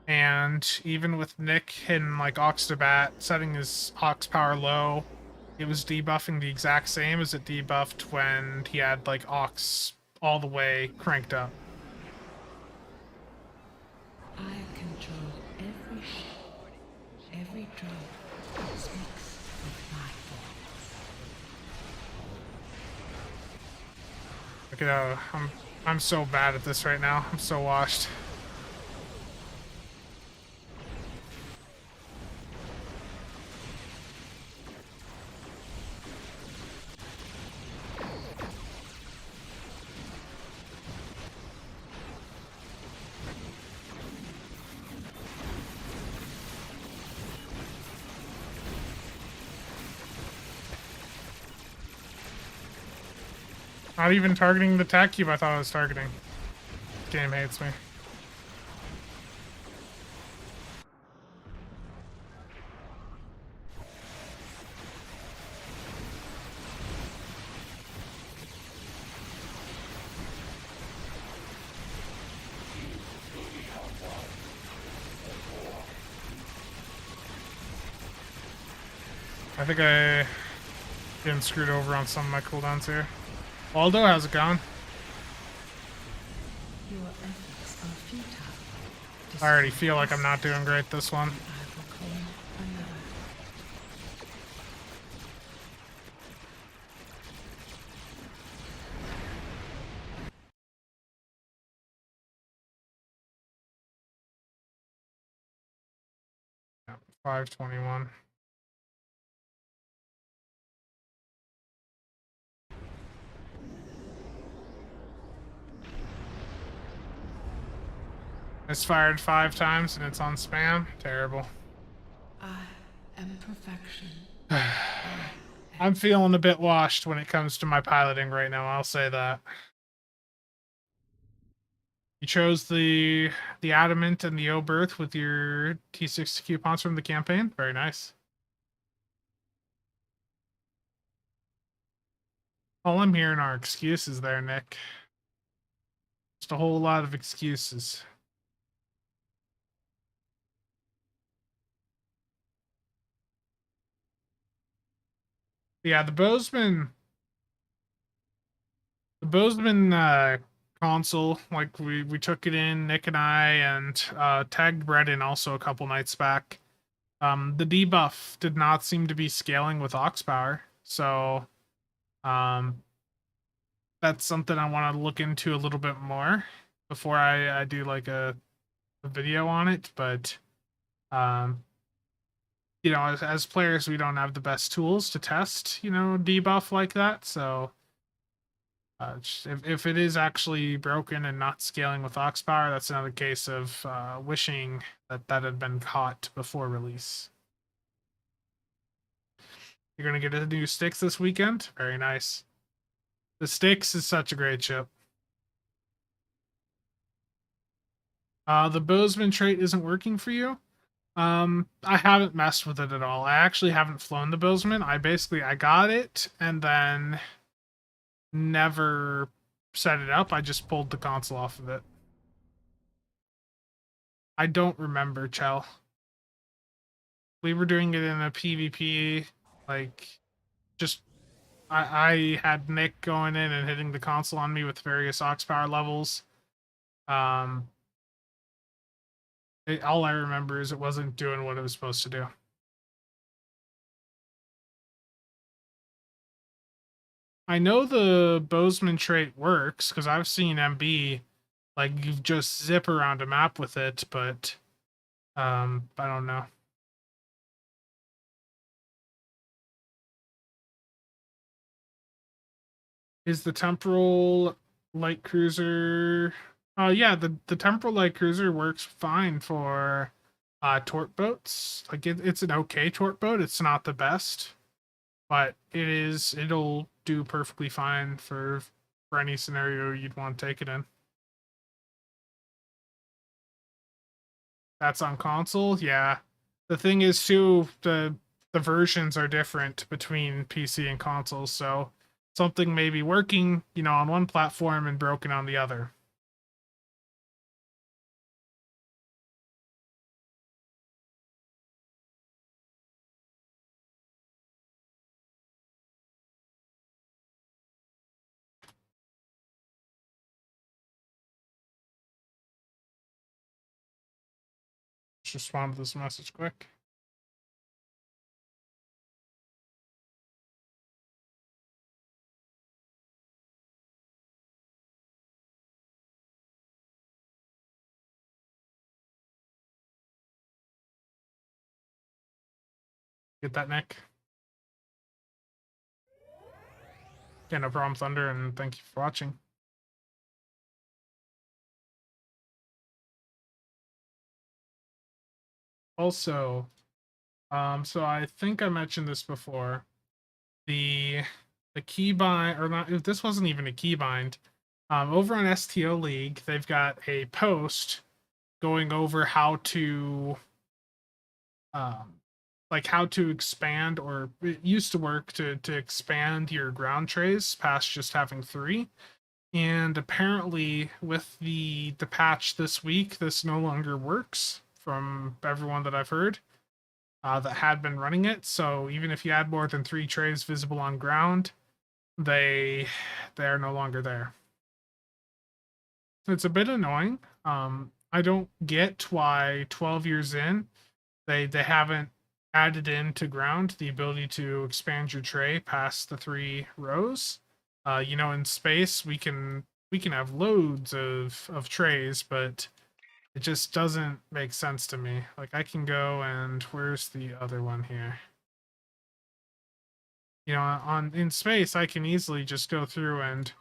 and even with Nick hitting like Aux to Bat, setting his Aux power low, it was debuffing the exact same as it debuffed when he had like Aux all the way cranked up. I control every ship, every drone speaks of my voice. Look at how I'm so bad at this right now. I'm so washed. Not even targeting the tack cube I thought I was targeting. Game hates me. I think I getting screwed over on some of my cooldowns here. Waldo, how's it going? Your efforts are futile. I already feel like I'm not doing great this one. I will claim another. 521. It's fired 5 times and it's on spam. Terrible. I am perfection. I'm feeling a bit washed when it comes to my piloting right now, I'll say that. You chose the Adamant and the Oberth with your T60 coupons from the campaign. Very nice. All I'm hearing are excuses there, Nick. Just a whole lot of excuses. Yeah, the Bozeman console, like we took it in, Nick and I, and tagged Brett in also a couple nights back. The debuff did not seem to be scaling with Aux power, so that's something I want to look into a little bit more before I do like a video on it. But you know, as players, we don't have the best tools to test, you know, debuff like that. So if it is actually broken and not scaling with Ox Power, that's another case of wishing that that had been caught before release. You're gonna get a new Styx this weekend. Very nice. The Styx is such a great ship. The Bozeman trait isn't working for you. I haven't messed with it at all. I actually haven't flown the Bozeman. I got it and then never set it up. I just pulled the console off of it. I don't remember, Chell. We were doing it in a PvP, like just I had Nick going in and hitting the console on me with various Ox Power levels. Um, all I remember is it wasn't doing what it was supposed to do. I know the Bozeman trait works because I've seen MB like you just zip around a map with it, but I don't know. Is the temporal light cruiser? Oh yeah, the temporal light cruiser works fine for torp boats. Like it's an okay torp boat. It's not the best, but it'll do perfectly fine for any scenario you'd want to take it in. That's on console, yeah. The thing is too, the versions are different between PC and consoles, so something may be working, you know, on one platform and broken on the other. Let's respond to this message quick. Get that, Nick? Yeah, no problem, Thunder, and thank you for watching. Also, so I think I mentioned this before. The keybind, or not, if this wasn't even a keybind, over on STO League, they've got a post going over how to um like how to expand, or it used to work to expand your ground trays past just having 3. And apparently with the patch this week, this no longer works from everyone that I've heard that had been running it. So even if you add more than 3 trays visible on ground, they're no longer there. It's a bit annoying. I don't get why 12 years in they haven't added into ground the ability to expand your tray past the 3 rows. You know, in space we can have loads of trays, but it just doesn't make sense to me. Like I can go and where's the other one here? You know, on in space I can easily just go through and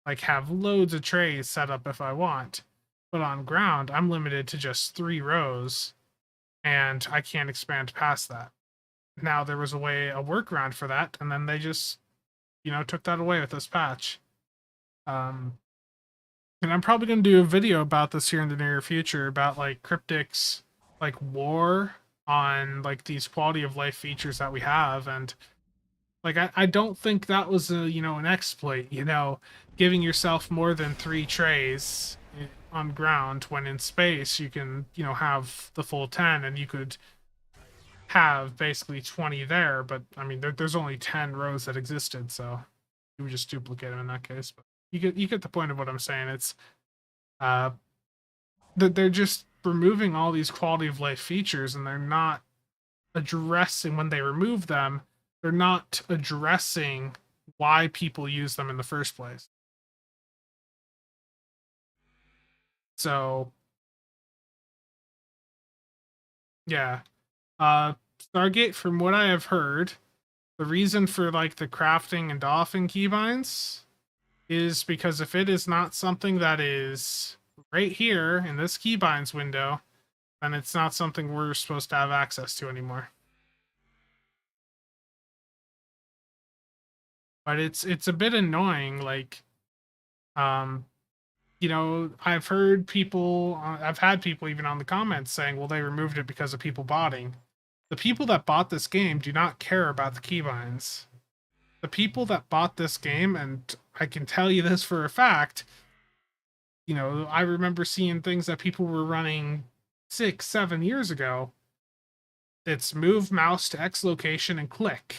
like have loads of trays set up if I want. But on ground, I'm limited to just 3 rows and I can't expand past that. Now there was a workaround for that, and then they just, you know, took that away with this patch. And I'm probably gonna do a video about this here in the near future about like Cryptic's like war on like these quality of life features that we have. And like I don't think that was a, you know, an exploit, you know, giving yourself more than 3 trays on ground when in space you can, you know, have the full 10 and you could have basically 20 there, but I mean there's only 10 rows that existed, so you would just duplicate them in that case. But you get the point of what I'm saying. It's uh that they're just removing all these quality of life features, and they're not addressing, when they remove them, they're not addressing why people use them in the first place. So yeah. Stargate, from what I have heard, the reason for like the crafting and doffing keybinds is because if it is not something that is right here in this keybinds window, then it's not something we're supposed to have access to anymore. But it's a bit annoying, like, um, you know, I've heard people, I've had people even on the comments saying, well, they removed it because of people botting. The people that bought this game do not care about the keybinds. The people that bought this game, and I can tell you this for a fact, you know, I remember seeing things that people were running 6, 7 years ago. It's move mouse to X location and click.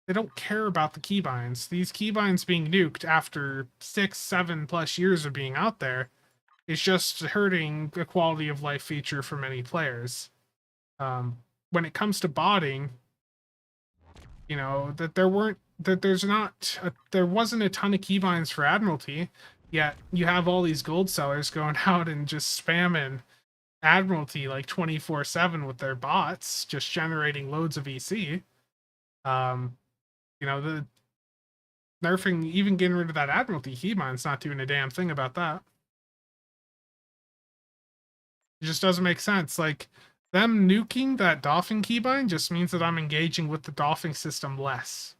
They don't care about the keybinds. These keybinds being nuked after 6, 7+ years of being out there is just hurting a quality of life feature for many players. When it comes to botting, you know, there wasn't a ton of keybinds for Admiralty, yet you have all these gold sellers going out and just spamming Admiralty like 24/7 with their bots, just generating loads of EC. Um, you know, the nerfing, even getting rid of that Admiralty keybind's not doing a damn thing about that. It just doesn't make sense. Like, them nuking that Dolphin keybind just means that I'm engaging with the Dolphin system less.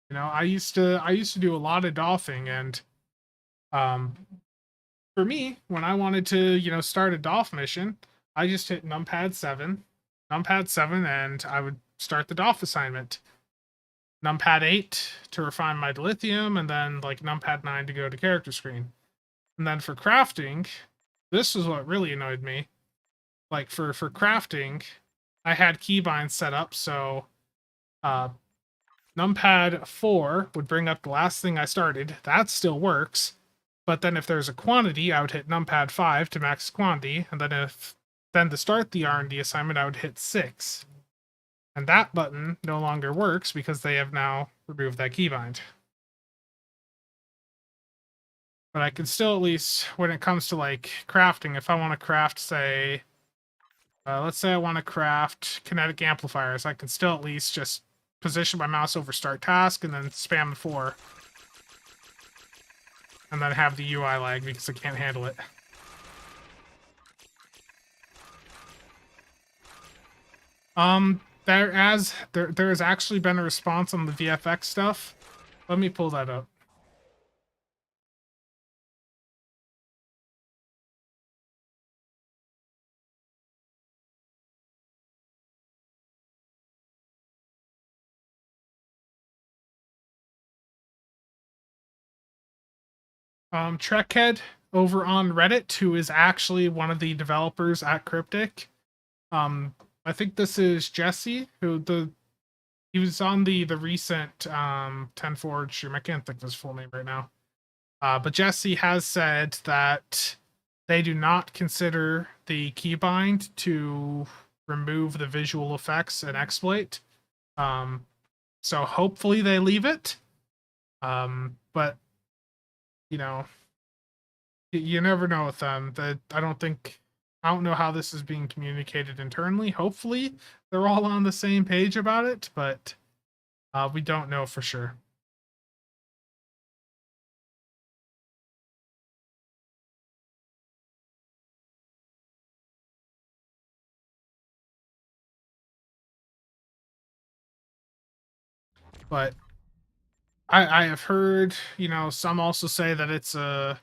You know, I used to do a lot of Dolphin, and um for me, when I wanted to, you know, start a Dolph mission, I just hit numpad 7, and I would start the Dolph assignment. Numpad 8 to refine my dilithium, and then like numpad 9 to go to character screen. And then for crafting, this was what really annoyed me. Like for crafting, I had keybinds set up so uh numpad 4 would bring up the last thing I started. That still works. But then if there's a quantity, I would hit numpad 5 to max quantity, and then to start the R&D assignment, I would hit 6. And that button no longer works because they have now removed that keybind. But I can still, at least when it comes to like crafting, if I want to craft, say, let's say I want to craft kinetic amplifiers, I can still at least just position my mouse over start task and then spam the 4. And then have the UI lag because I can't handle it. There has actually been a response on the VFX stuff. Let me pull that up. Trekhead over on Reddit, who is actually one of the developers at Cryptic. I think this is Jesse, he was on the recent 10 Forge stream. I can't think of his full name right now. But Jesse has said that they do not consider the keybind to remove the visual effects and exploit. So hopefully they leave it. But you know, you never know with them. That I don't know how this is being communicated internally. Hopefully they're all on the same page about it, but we don't know for sure. But I have heard, you know, some also say that it's a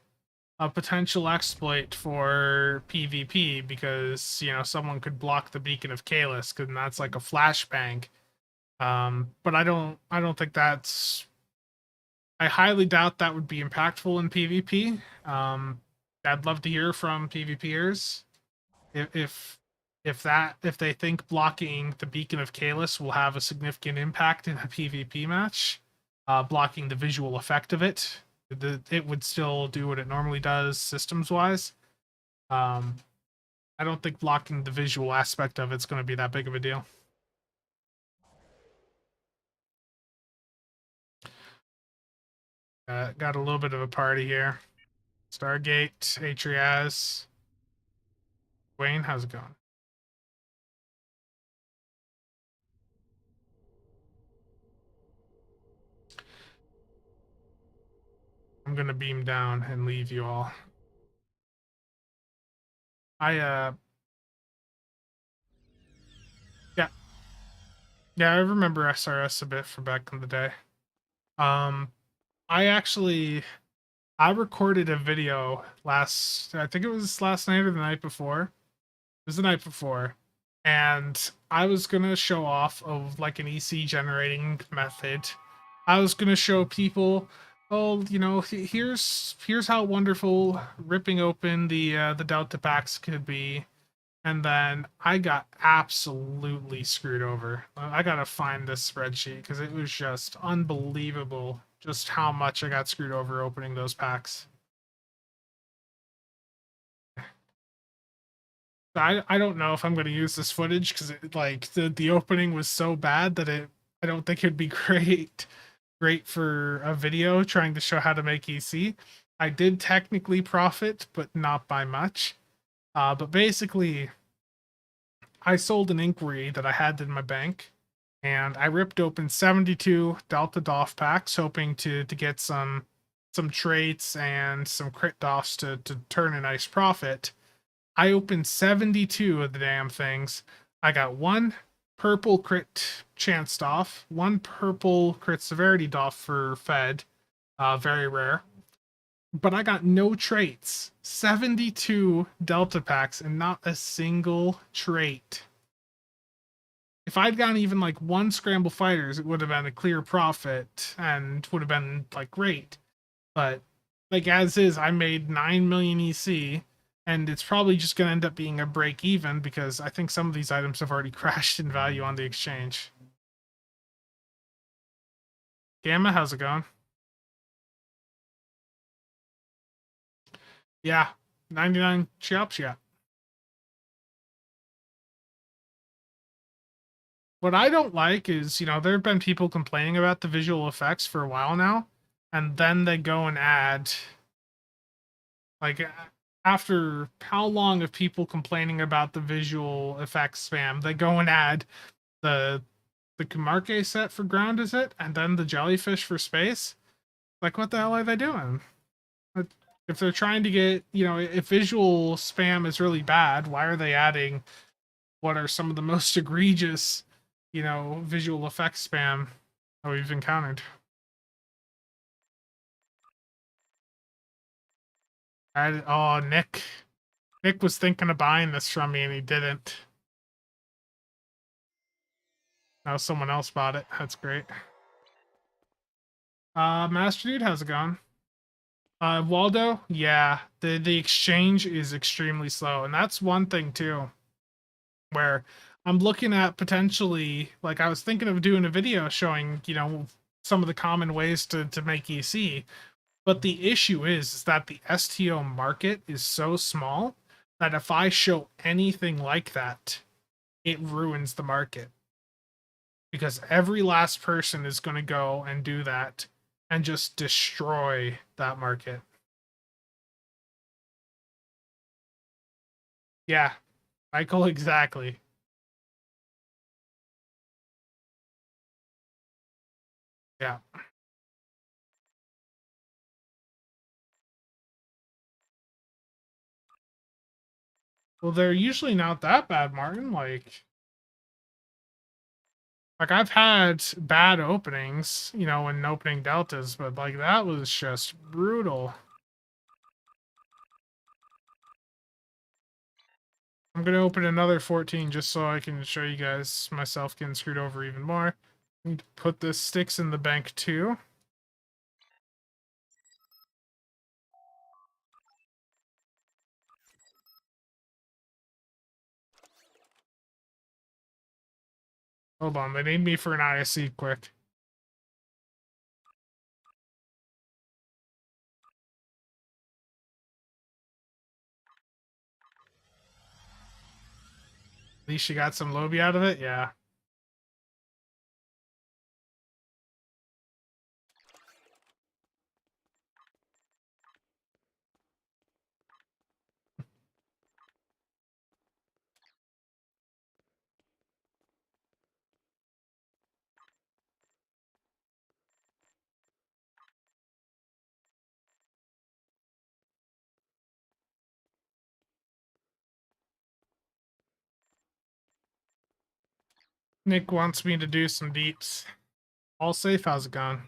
potential exploit for PvP because, you know, someone could block the Beacon of Kalis, and that's like a flashbang. But I don't think that's. I highly doubt that would be impactful in PvP. I'd love to hear from PvPers if they think blocking the Beacon of Kalis will have a significant impact in a PvP match. Blocking the visual effect of it, it would still do what it normally does systems wise. I don't think blocking the visual aspect of it's going to be that big of a deal. Got a little bit of a party here. Stargate, Atrias. Wayne, how's it going? I'm gonna beam down and leave you all. I yeah. Yeah, I remember SRS a bit from back in the day. Um I actually I recorded a video I think it was last night or the night before. It was the night before. And I was gonna show off of like an EC generating method. I was gonna show people, oh, here's how wonderful ripping open the Delta packs could be. And then I got absolutely screwed over. I gotta find this spreadsheet because it was just unbelievable just how much I got screwed over opening those packs. I don't know if I'm going to use this footage because like the opening was so bad that I don't think it'd be great for a video trying to show how to make EC. I did technically profit, but not by much. But basically, I sold an inquiry that I had in my bank, and I ripped open 72 Delta DOF packs, hoping to get some traits and some crit DOFs to turn a nice profit. I opened 72 of the damn things. I got one purple crit chance DOF, one purple crit severity DOF for Fed, very rare. But I got no traits. 72 Delta packs and not a single trait. If I'd gotten even like one Scramble Fighters, it would have been a clear profit and would have been like great. But like as is, I made 9 million EC, and it's probably just going to end up being a break even because I think some of these items have already crashed in value on the exchange. Gamma, how's it going? Yeah, 99 shops, yeah. What I don't like is, there have been people complaining about the visual effects for a while now, and then they go and add, like, after how long of people complaining about the visual effects spam, they go and add the Kumarke set for ground, is it? And then the jellyfish for space? Like, what the hell are they doing? If they're trying to get, if visual spam is really bad, why are they adding what are some of the most egregious, visual effects spam that we've encountered? Oh, Nick. Nick was thinking of buying this from me and he didn't. Now someone else bought it. That's great. Master Dude, how's it going? Waldo, yeah, the exchange is extremely slow, and that's one thing too, where I'm looking at potentially, like I was thinking of doing a video showing, some of the common ways to make EC, but the issue is that the STO market is so small that if I show anything like that, it ruins the market because every last person is going to go and do that and just destroy that market. Yeah, Michael, exactly. Yeah. Well, they're usually not that bad, Martin. Like I've had bad openings, when opening deltas, but like that was just brutal. I'm gonna open another 14 just so I can show you guys myself getting screwed over even more. Need to put the sticks in the bank too. Hold on, they need me for an ISC quick. At least you got some Lobby out of it? Yeah. Nick wants me to do some deeps. All safe, how's it going?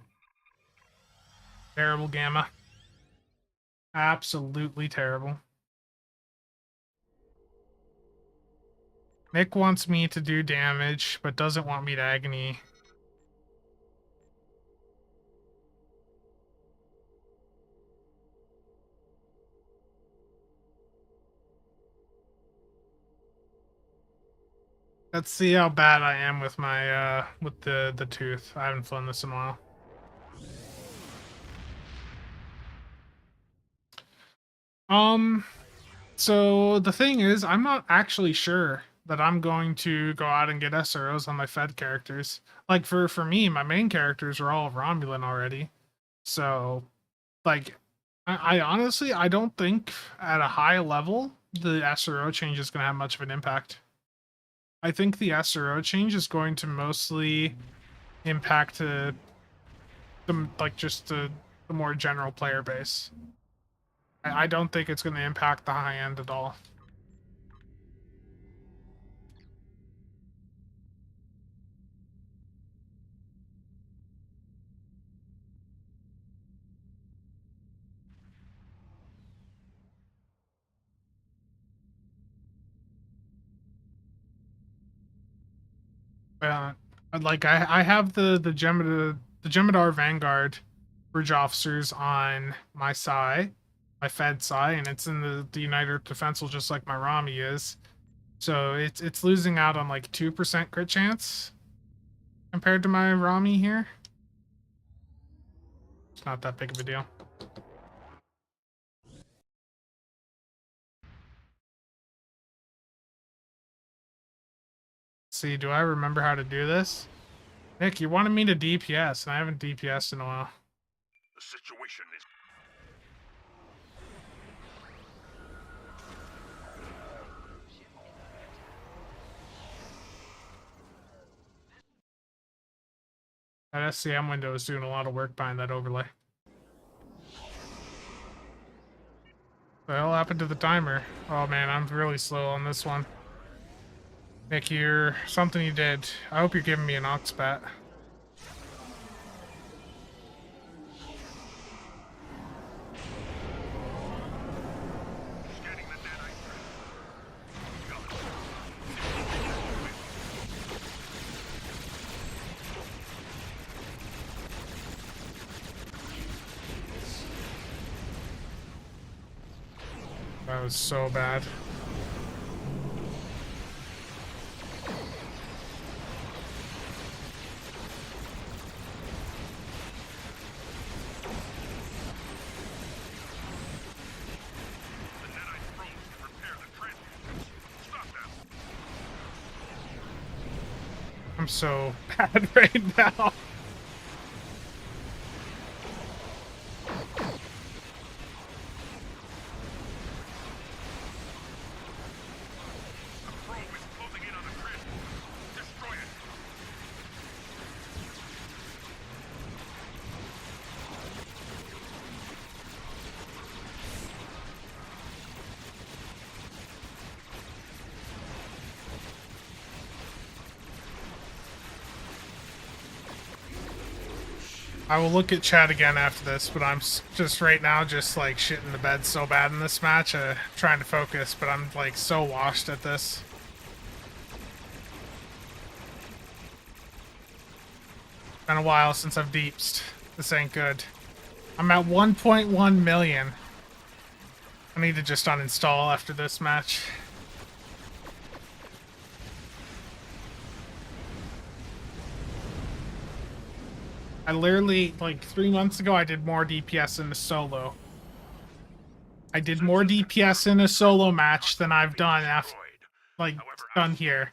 Terrible Gamma. Absolutely terrible. Nick wants me to do damage, but doesn't want me to agony. Let's see how bad I am with my with the tooth. I haven't flown this in a while. So the thing is, I'm not actually sure that I'm going to go out and get SROs on my Fed characters. Like for me, my main characters are all Romulan already. So like I honestly I don't think at a high level the SRO change is gonna have much of an impact. I think the SRO change is going to mostly impact the like just the more general player base. I don't think it's going to impact the high end at all. Uh, like I have the Jem'Hadar Vanguard bridge officers on my side, my Fed side, and it's in the United Defensal just like my Rami is. So it's losing out on like 2% crit chance compared to my Rami here. It's not that big of a deal. See, do I remember how to do this? Nick, you wanted me to DPS, and I haven't DPS'd in a while. The situation is. That SCM window is doing a lot of work behind that overlay. What the hell happened to the timer? Oh man, I'm really slow on this one. Nick, you're something you did. I hope you're giving me an Oxbat. Scanning the nanite. That was so bad. The nanite drones can repair the transmitters. Stop them. I'm so bad right now. The probe is closing in on the transmitter. Destroy it. I will look at chat again after this, but I'm just right now just like shitting the bed so bad in this match. Trying to focus, but I'm like so washed at this. Been a while since I've deepsed. This ain't good. I'm at 1.1 million. I need to just uninstall after this match. I literally, like 3 months ago, I did more DPS in a solo. I did more DPS in a solo match than I've done after, like, done here.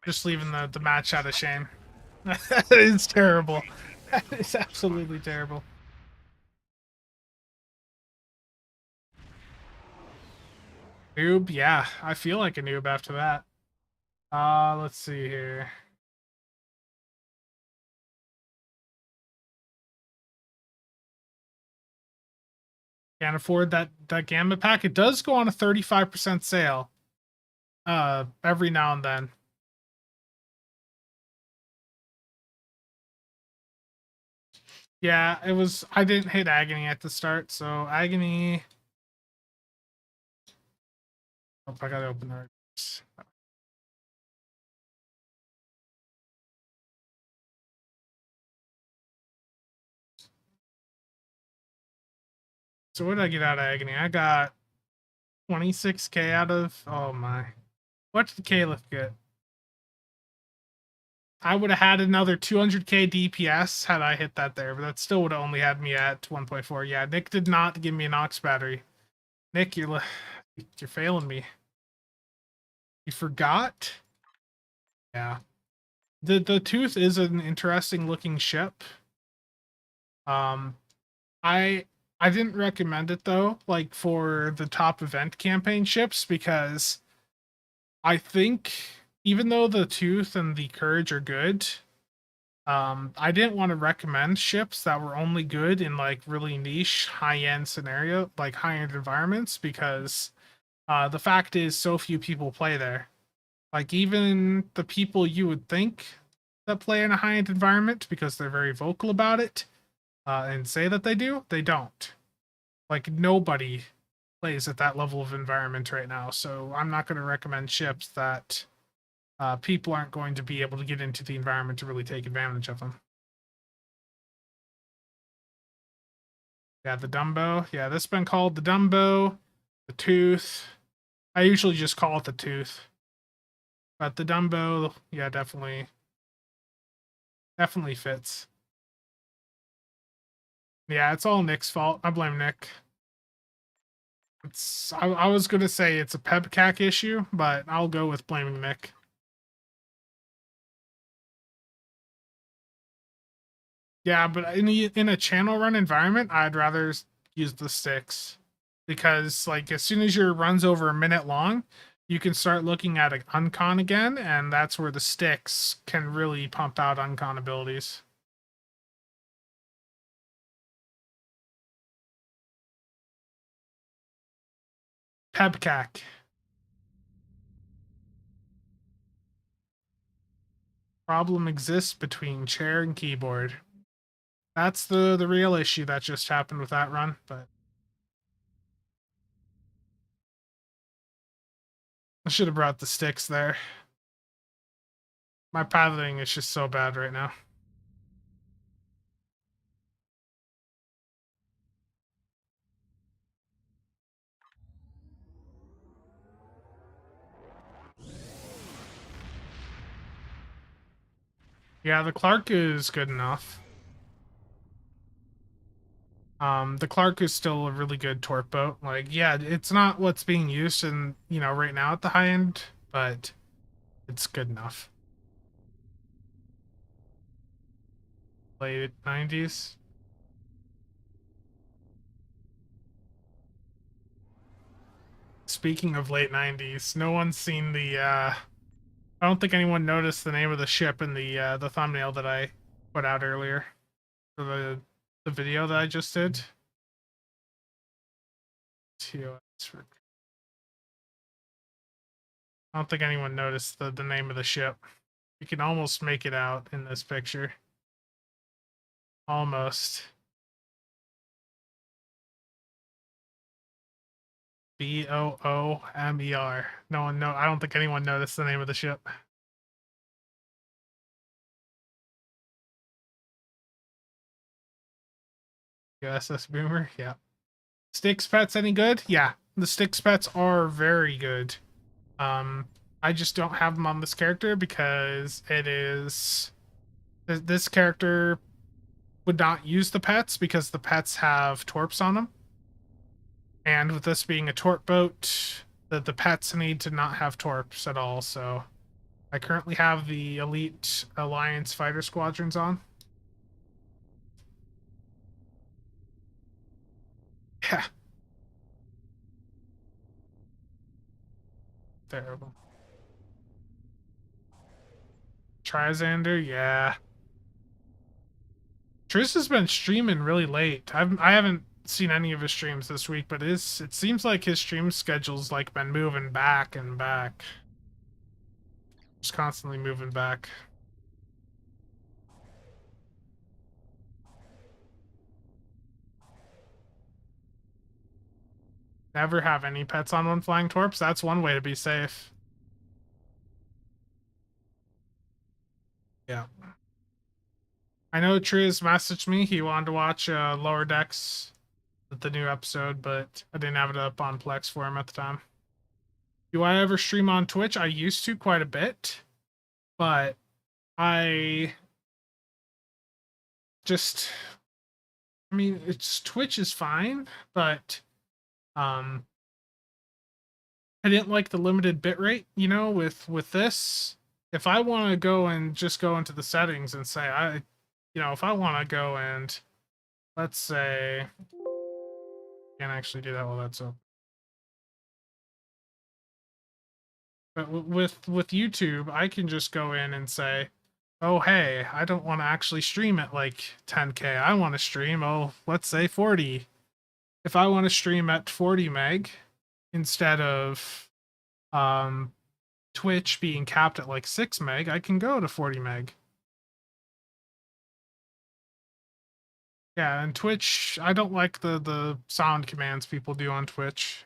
Just leaving the match out of shame. That is terrible. That is absolutely terrible. Noob? Yeah, I feel like a noob after that. Let's see here. Can't afford that Gamma pack. It does go on a 35% sale. Every now and then. Yeah, it was. I didn't hit agony at the start, so agony. Oh, I gotta open her. So what did I get out of agony? I got 26k out of. Oh my! What did the Caliph get? I would have had another 200k DPS had I hit that there, but that still would have only had me at 1.4. Yeah, Nick did not give me an Ox battery. Nick, you're failing me. You forgot? Yeah. The Tooth is an interesting looking ship. Um, I I didn't recommend it though, like for the top event campaign ships, because I think even though the Tooth and the Courage are good, I didn't want to recommend ships that were only good in like really niche high-end scenario, like high-end environments, because the fact is so few people play there. Like even the people you would think that play in a high-end environment, because they're very vocal about it, and say that they don't. Like nobody plays at that level of environment right now, so I'm not going to recommend ships that people aren't going to be able to get into the environment to really take advantage of them. Yeah, the Dumbo. Yeah, this has been called the Dumbo, the Tooth. I usually just call it the Tooth. But the Dumbo, yeah, definitely fits. Yeah, it's all Nick's fault. I blame Nick. I was gonna say it's a Pebcac issue, but I'll go with blaming Nick. Yeah, but in a channel run environment, I'd rather use the sticks, because like as soon as your run's over a minute long, you can start looking at an uncon again, and that's where the sticks can really pump out uncon abilities. Pebcac. Problem exists between chair and keyboard. That's the real issue that just happened with that run, but I should have brought the sticks there. My piloting is just so bad right now. Yeah, the Clark is good enough. The Clark is still a really good torp boat. Like, yeah, it's not what's being used in, right now at the high end, but it's good enough. Late 90s. Speaking of late 90s, no one's seen the I don't think anyone noticed the name of the ship in the thumbnail that I put out earlier for the video that I just did. TOS. I don't think anyone noticed the name of the ship. You can almost make it out in this picture. Almost. Boomer. No one I don't think anyone noticed the name of the ship. USS Boomer, yeah. Sticks pets any good? Yeah. The Sticks pets are very good. I just don't have them on this character because it is this character would not use the pets because the pets have torps on them. And with this being a torp boat, the pets need to not have torps at all, so I currently have the Elite Alliance Fighter Squadrons on. Yeah. Terrible. Trizander, yeah. Triss has been streaming really late. I haven't seen any of his streams this week, but it seems like his stream schedule's like been moving back and back. Just constantly moving back. Never have any pets on one flying torps. That's one way to be safe. Yeah. I know Triz messaged me. He wanted to watch Lower Decks, the new episode, but I didn't have it up on Plex for him at the time. Do I ever stream on Twitch? I used to quite a bit, but I just, I mean, it's Twitch is fine, but um, I didn't like the limited bitrate. You know, with this, if I want to go and just go into the settings and say if I want to go and let's say, can't actually do that while that's open. But with YouTube, I can just go in and say, oh, hey, I don't want to actually stream at like 10K. I want to stream, let's say 40. If I want to stream at 40 meg instead of Twitch being capped at like 6 meg, I can go to 40 meg. Yeah, and Twitch, I don't like the sound commands people do on Twitch.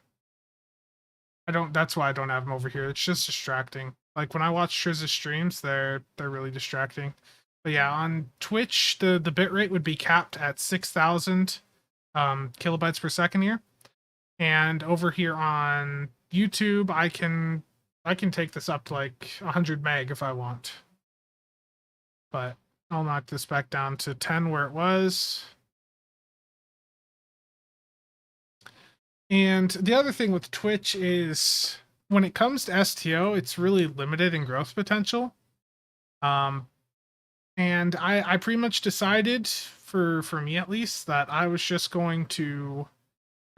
That's why I don't have them over here. It's just distracting. Like when I watch Triz's streams, they're really distracting. But yeah, on Twitch, the bitrate would be capped at 6,000 kilobytes per second here. And over here on YouTube, I can take this up to like 100 meg if I want. But I'll knock this back down to 10 where it was. And the other thing with Twitch is when it comes to STO, it's really limited in growth potential. And I pretty much decided for me at least that I was just going to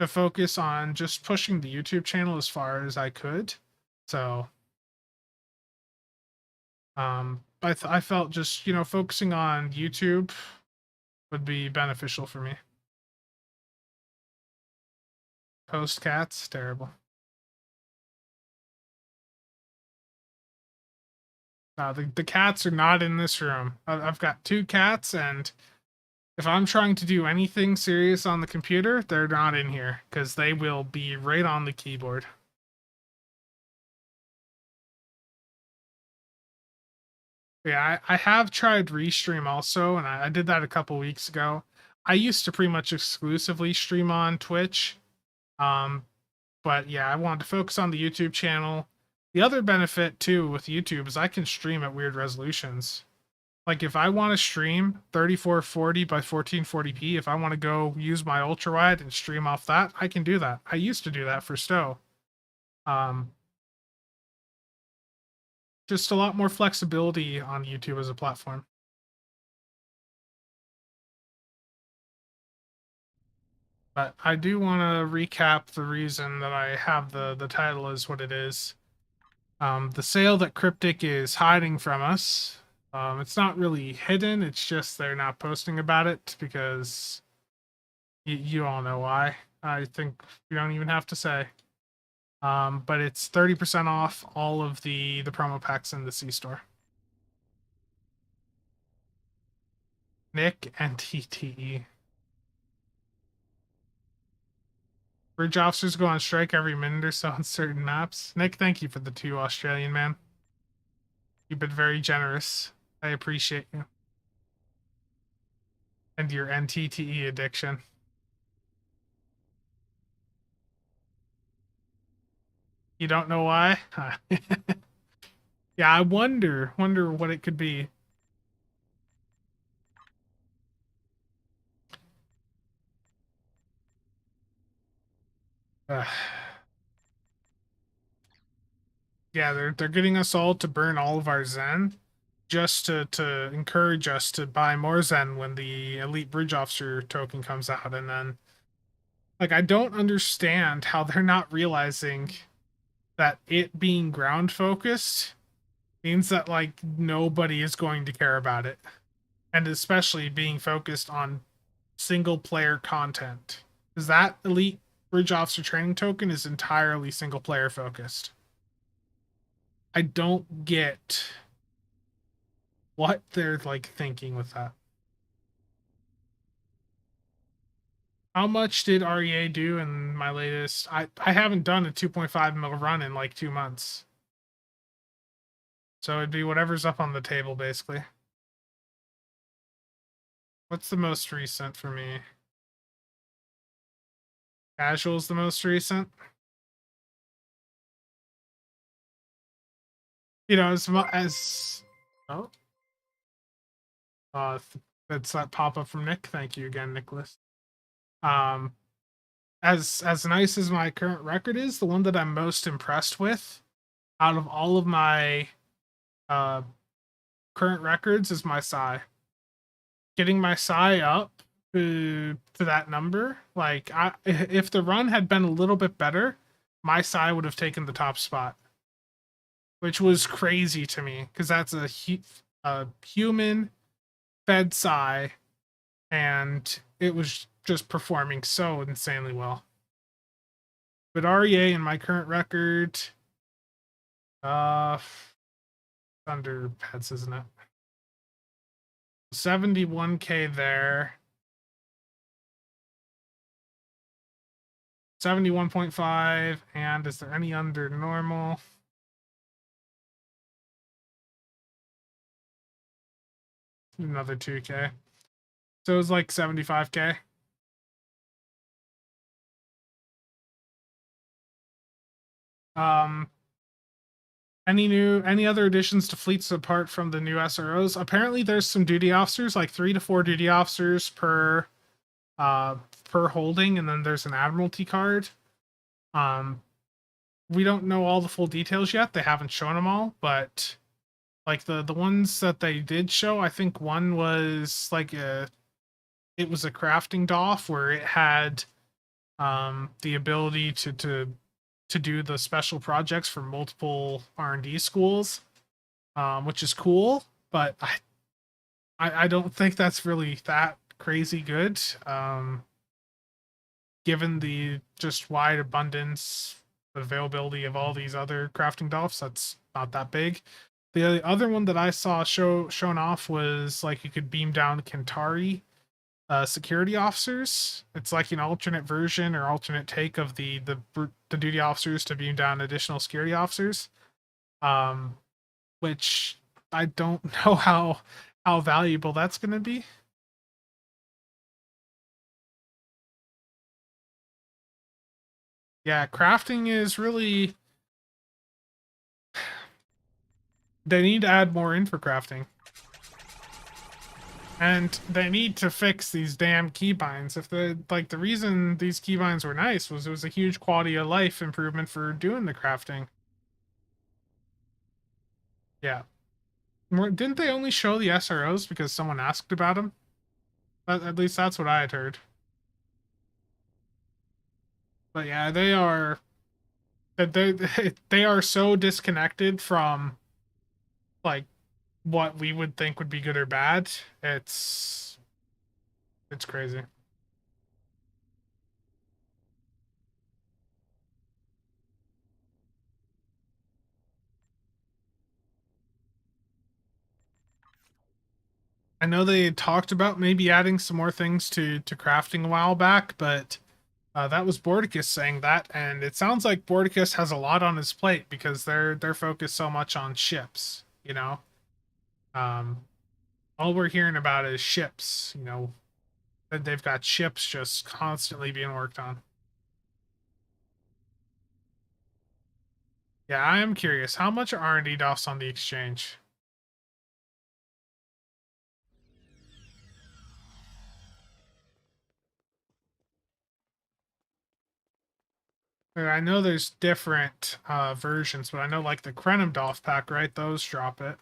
focus on just pushing the YouTube channel as far as I could. So I felt just, focusing on YouTube would be beneficial for me. Post cats, terrible. The cats are not in this room. I've got 2 cats, and if I'm trying to do anything serious on the computer, they're not in here because they will be right on the keyboard. Yeah, I have tried Restream also, and I did that a couple weeks ago. I used to pretty much exclusively stream on Twitch. But yeah, I wanted to focus on the YouTube channel. The other benefit too with YouTube is I can stream at weird resolutions. Like if I want to stream 3440 by 1440p, if I want to go use my ultra wide and stream off that, I can do that. I used to do that for Stowe. Just a lot more flexibility on YouTube as a platform. But I do want to recap the reason that I have the title is what it is. The sale that Cryptic is hiding from us. It's not really hidden. It's just they're not posting about it because you all know why. I think we don't even have to say. But it's 30% off all of the promo packs in the C-store. Nick and TTE. Bridge officers go on strike every minute or so on certain maps. Nick, thank you for the 2 Australian, man. You've been very generous. I appreciate you. And your NTTE addiction. You don't know why? Yeah, I wonder what it could be. Yeah, they're getting us all to burn all of our Zen just to encourage us to buy more Zen when the Elite Bridge Officer token comes out. And then, like, I don't understand how they're not realizing that it being ground focused means that, like, nobody is going to care about it. And especially being focused on single player content. Because that Elite Bridge Officer training token is entirely single player focused. I don't get what they're like thinking with that. How much did REA do in my latest? I haven't done a 2.5 mil run in like 2 months. So it'd be whatever's up on the table, basically. What's the most recent for me? Casual's the most recent. You know, as oh, that's that pop up from Nick. Thank you again, Nicholas. Um, as nice as my current record is, the one that I'm most impressed with out of all of my uh current records is my psi. Getting my psi up to that number, like if the run had been a little bit better, my psi would have taken the top spot, which was crazy to me because that's a human fed psi, and it was just performing so insanely well. But REA in my current record, under pets, isn't it? 71k there. 71.5, and is there any under normal? Another 2k. So it was like 75k. Um, any other additions to fleets apart from the new SROs? Apparently there's some duty officers, like 3 to 4 duty officers uh per holding, and then there's an admiralty card. We don't know all the full details yet. They haven't shown them all, but like the ones that they did show, I think one was like it was a crafting DOF where it had the ability to do the special projects for multiple R&D schools, which is cool, but I don't think that's really that crazy good, given the just wide abundance availability of all these other crafting DOFs. That's not that big. The other one that I saw shown off was like you could beam down Kentari security officers. It's like an alternate version or alternate take of the duty officers to beam down additional security officers. Which I don't know how valuable that's going to be. Yeah, crafting is really, they need to add more in for crafting. And they need to fix these damn keybinds. If the reason these keybinds were nice was it was a huge quality of life improvement for doing the crafting. Yeah. Didn't they only show the SROs because someone asked about them? At least that's what I had heard. But yeah, they are so disconnected from like what we would think would be good or bad. It's crazy. I know they talked about maybe adding some more things to crafting a while back, but that was Bordicus saying that, and it sounds like Bordicus has a lot on his plate because they're focused so much on ships. You know, all we're hearing about is ships. You know, that they've got ships just constantly being worked on. Yeah, I am curious. How much are R&D DOFs on the exchange? I know there's different versions, but I know like the Krenim DOF pack, right? Those drop it.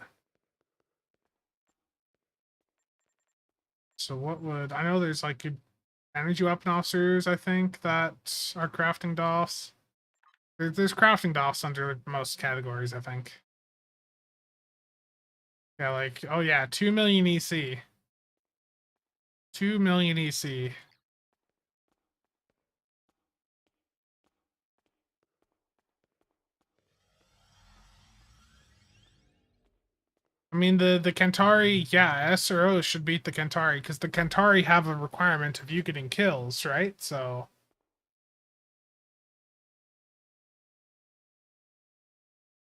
So what would I know? There's like energy weapon officers, I think, that are crafting DOFs. There's crafting DOFs under most categories, I think. Yeah, like oh yeah, 2 million EC. 2 million EC. I I mean, the Kentari, yeah, S or O should beat the Kentari, because the Kentari have a requirement of you getting kills, right? So,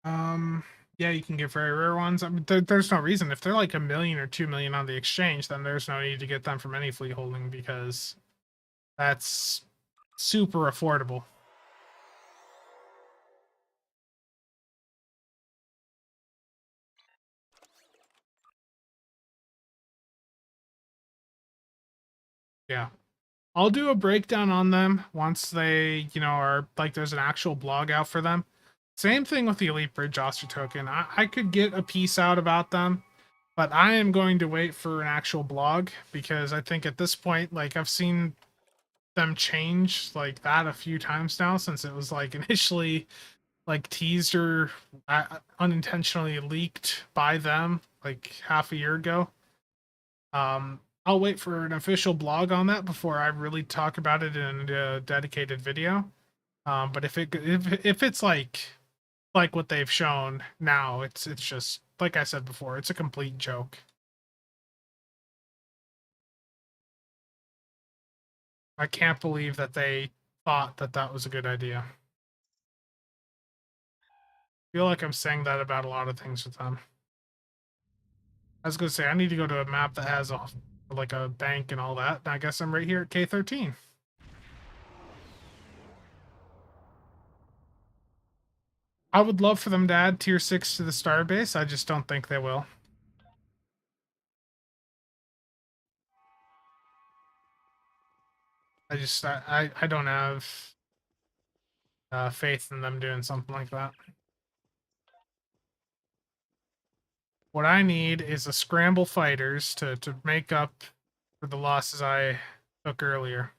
um, yeah, you can get very rare ones. I mean, there's no reason. If they're like 1 million or 2 million on the exchange, then there's no need to get them from any fleet holding, because that's super affordable. Yeah. I'll do a breakdown on them once they, are like there's an actual blog out for them. Same thing with the Elite Bridge Oster token. I could get a piece out about them, but I am going to wait for an actual blog, because I think at this point, like, I've seen them change like that a few times now, since it was like initially like teased or unintentionally leaked by them like half a year ago. I'll wait for an official blog on that before I really talk about it in a dedicated video. But if it's like what they've shown now, it's just like I said before, it's a complete joke. I can't believe that they thought that that was a good idea. I feel like I'm saying that about a lot of things with them. I was gonna say I need to go to a map that has like a bank and all that. And I guess I'm right here at K13. I would love for them to add tier 6 to the starbase. I just don't think they will. I don't have faith in them doing something like that. What I need is a scramble fighters to make up for the losses I took earlier.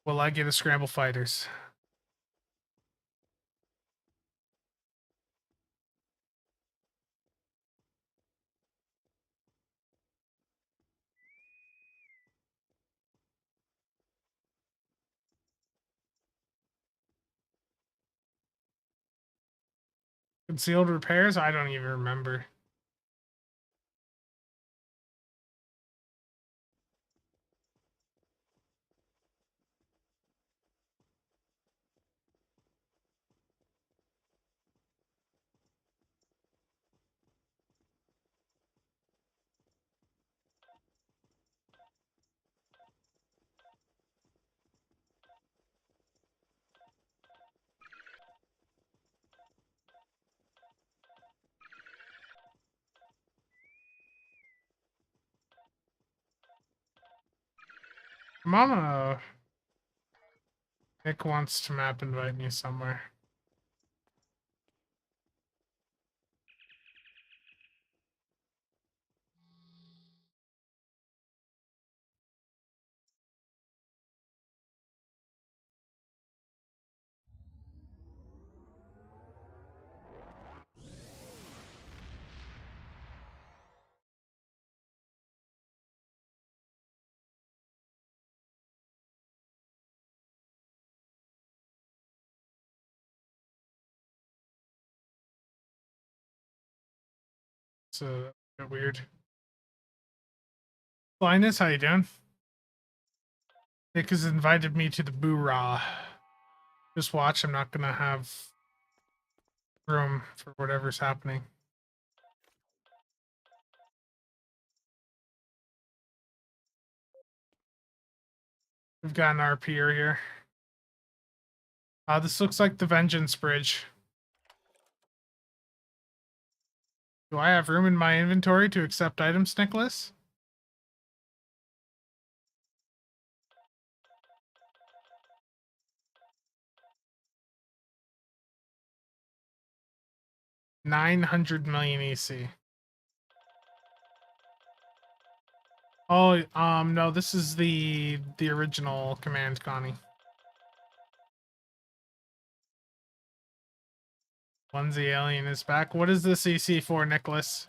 Will I get a scramble fighters? Concealed repairs? I don't even remember. Mama Nick wants to map invite me somewhere. It's a bit weird. Linus, how you doing? Nick has invited me to the Boo-Rah. Just watch, I'm not gonna have room for whatever's happening. We've got an RPer here. This looks like the Vengeance Bridge. Do I have room in my inventory to accept items, Nicholas? $900 million EC. Oh, no, this is the original command, Connie. Onesie alien is back. What is this EC for, Nicholas?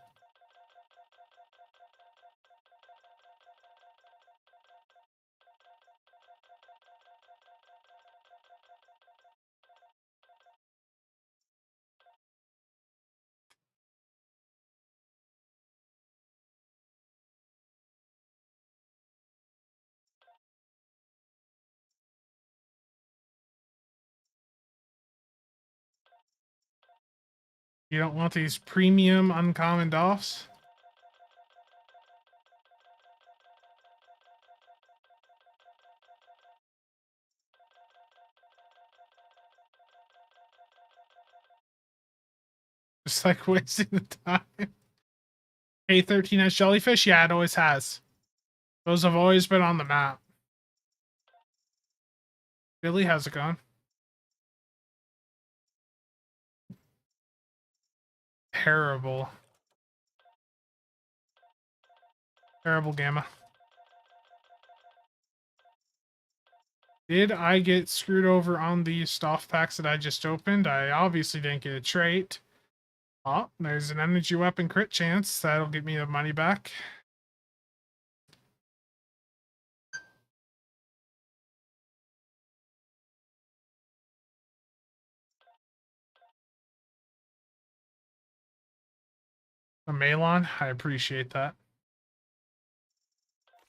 You don't want these premium uncommon doffs? Just like wasting the time. A13 has jellyfish? Yeah, it always has. Those have always been on the map. Billy, how's it going? Terrible. Terrible Gamma. Did I get screwed over on the stuff packs that I just opened? I obviously didn't get a trait. Oh, there's an energy weapon crit chance. That'll get me the money back. A Malon, I appreciate that.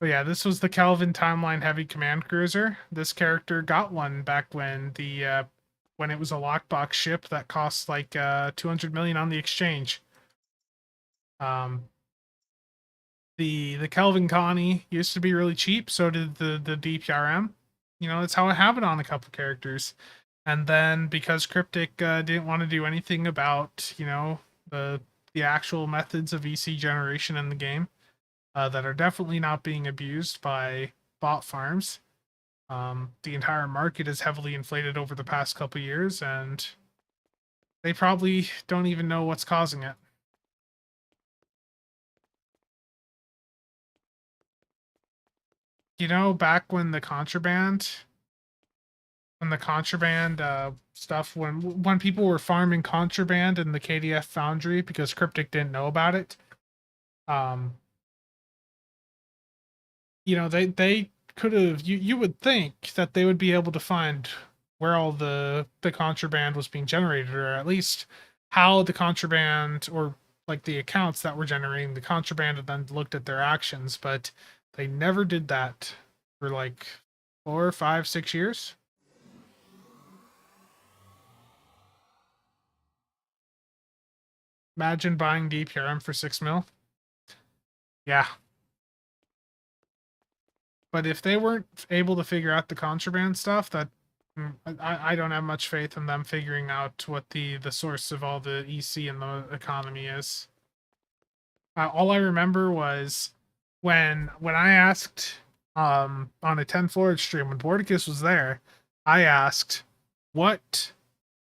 But yeah, this was the Kelvin Timeline Heavy Command Cruiser. This character got one back when the when it was a lockbox ship that cost like 200 million on the exchange. The Kelvin Connie used to be really cheap, so did the DPRM. You know, that's how I have it on a couple characters. And then because Cryptic didn't want to do anything about, you know, the actual methods of EC generation in the game that are definitely not being abused by bot farms. The entire market is heavily inflated over the past couple years, and they probably don't even know what's causing it. You know, back when the contraband stuff, when people were farming contraband in the KDF Foundry because Cryptic didn't know about it, um, you know, they could have, you would think that they would be able to find where all the contraband was being generated, or at least how the contraband, or like the accounts that were generating the contraband, and then looked at their actions, but they never did that for like 4, 5, 6 years. Imagine buying DPRM for 6 mil. Yeah. But if they weren't able to figure out the contraband stuff, that I don't have much faith in them figuring out what the source of all the EC in the economy is. All I remember was when I asked on a 10 Forward stream when Bordicus was there, I asked what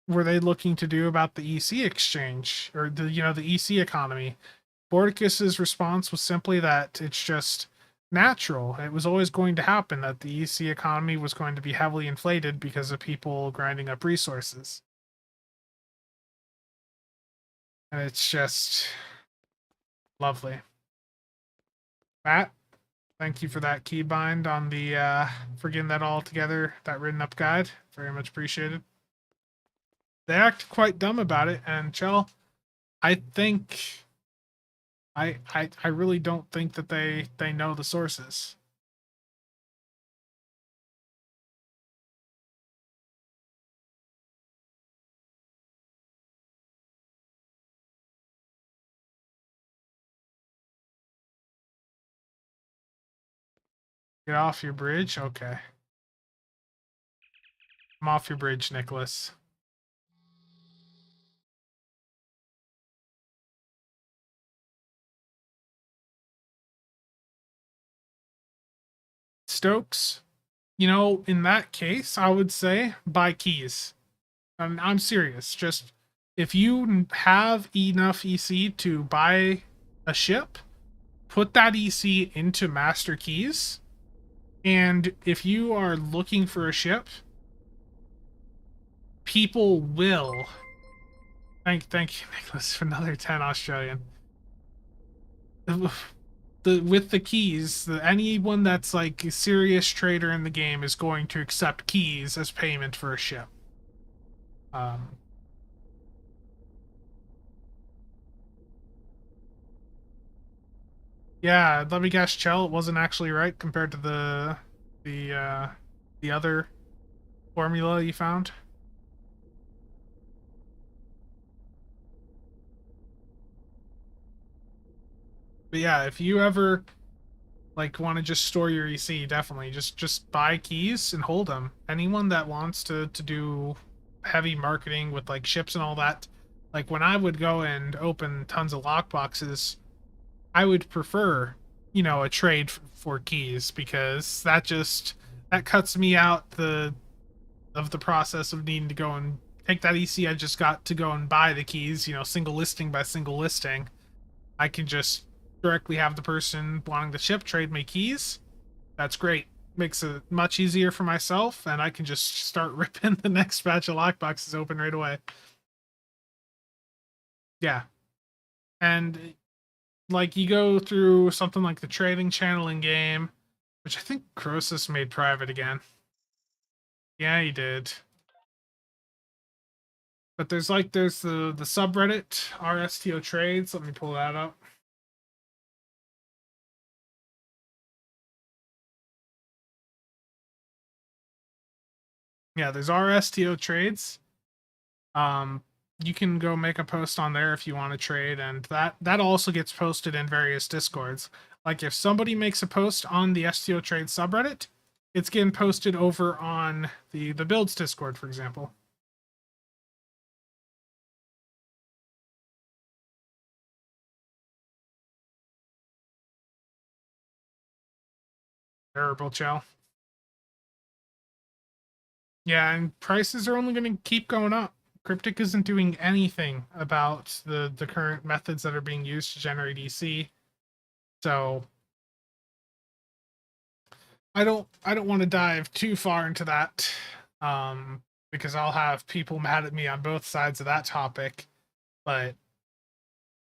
were they looking to do about the EC exchange, or the, you know, the EC economy. Bordicus's response was simply that it's just natural. It was always going to happen that the EC economy was going to be heavily inflated because of people grinding up resources. And it's just lovely. Matt, thank you for that keybind on the for getting that all together, that written up guide. Very much appreciated. They act quite dumb about it, and Chell, I think I really don't think that they know the sources. Get off your bridge? Okay. I'm off your bridge, Nicholas. Stokes, you know, in that case, I would say buy keys. I'm serious. Just if you have enough EC to buy a ship, put that EC into master keys. And if you are looking for a ship, people will. Thank you, Nicholas, for another 10 Australian. With the keys, anyone that's like a serious trader in the game is going to accept keys as payment for a ship. Um, yeah, let me guess, Chell, it wasn't actually right compared to the other formula you found. But yeah, if you ever like want to just store your EC, definitely just buy keys and hold them. Anyone that wants to do heavy marketing with like ships and all that, like when I would go and open tons of lockboxes, I would prefer, a trade for keys because that cuts me out the process of needing to go and take that EC I just got to go and buy the keys, single listing by single listing. I can just directly have the person wanting the ship trade me keys. That's great. Makes it much easier for myself, and I can just start ripping the next batch of lockboxes open right away. Yeah. And like you go through something like the trading channel in game, which I think Croesus made private again. Yeah, he did. But there's the subreddit RSTO trades. Let me pull that up. Yeah, there's RSTO trades. Um, you can go make a post on there if you want to trade, and that also gets posted in various discords. Like if somebody makes a post on the STO trade subreddit, it's getting posted over on the builds discord, for example. Terrible, Chow. Yeah, and prices are only going to keep going up. Cryptic isn't doing anything about the current methods that are being used to generate EC. So I don't want to dive too far into that, because I'll have people mad at me on both sides of that topic. But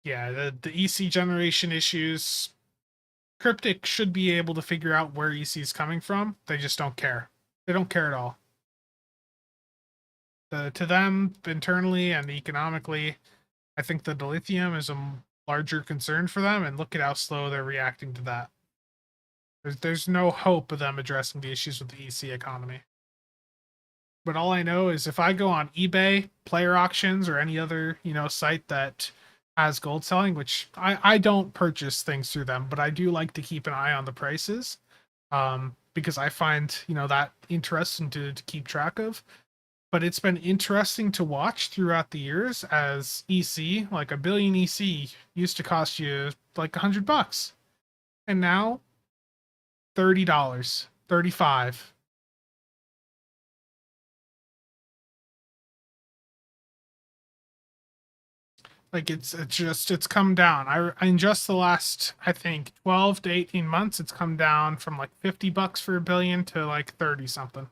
yeah, the EC generation issues, Cryptic should be able to figure out where EC is coming from. They just don't care. They don't care at all. To them, internally and economically, I think the dilithium is a larger concern for them, and look at how slow they're reacting to that. There's no hope of them addressing the issues with the EC economy. But all I know is if I go on eBay, player auctions, or any other, site that has gold selling, which I don't purchase things through them, but I do like to keep an eye on the prices, because I find, that interesting to keep track of. But it's been interesting to watch throughout the years as EC, like a billion EC used to cost you like $100. And now $30, 35. Like it's come down. In just the last, I think, 12 to 18 months, it's come down from like $50 for a billion to like 30 something,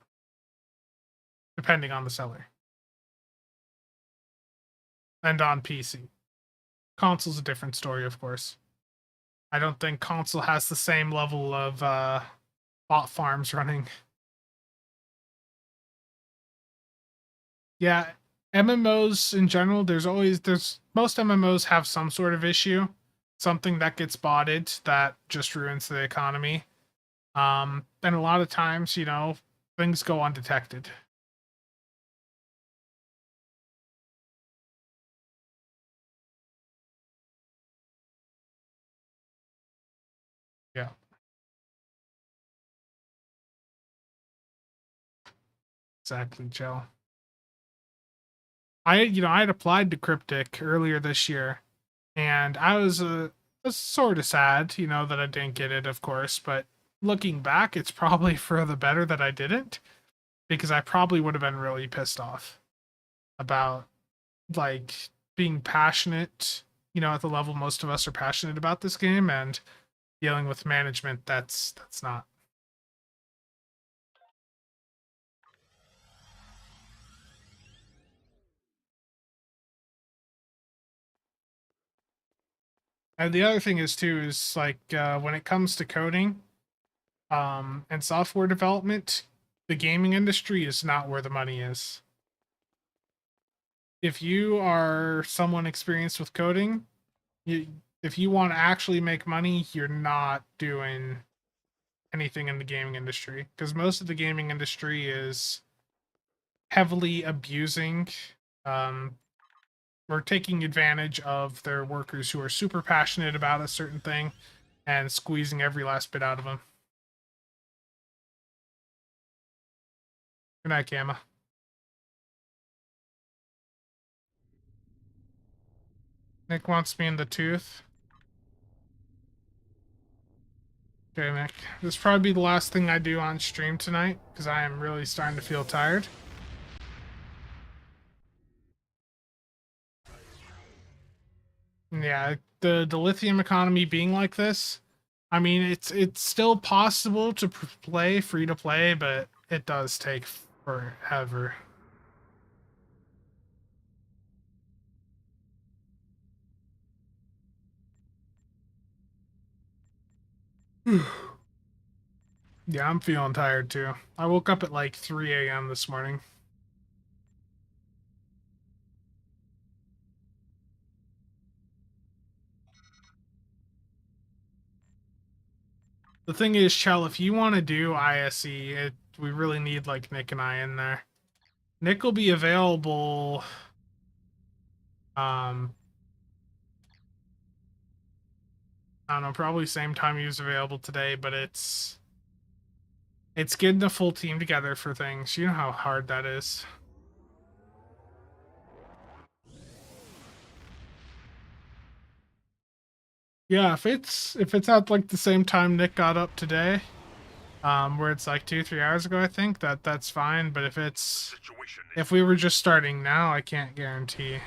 depending on the seller. And on PC. Console's a different story, of course. I don't think console has the same level of bot farms running. Yeah, MMOs in general, there's most MMOs have some sort of issue, something that gets botted that just ruins the economy. And a lot of times, things go undetected. Yeah, exactly, Joe. I had applied to Cryptic earlier this year, and I was sort of sad, that I didn't get it, of course. But looking back, it's probably for the better that I didn't, because I probably would have been really pissed off about like being passionate, at the level most of us are passionate about this game, and dealing with management that's not. And the other thing is too is like when it comes to coding, and software development, the gaming industry is not where the money is. If you are someone experienced with coding, you, if you want to actually make money, you're not doing anything in the gaming industry, because most of the gaming industry is heavily abusing, um, we're taking advantage of their workers who are super passionate about a certain thing and squeezing every last bit out of them. Good night, Gamma. Nick wants me in the tooth. Okay, Nick. This will probably be the last thing I do on stream tonight, because I am really starting to feel tired. Yeah, the lithium economy being like this, I mean, it's still possible to play free to play, but it does take forever. Yeah, I'm feeling tired too. I woke up at like 3 a.m. this morning. The thing is, Chell, if you want to do ISE, we really need like Nick and I in there. Nick will be available. I don't know, probably same time he was available today, but it's getting a full team together for things. You know how hard that is. Yeah, if it's at like the same time Nick got up today, where it's like 2-3 hours ago, I think that's fine. But if we were just starting now, I can't guarantee.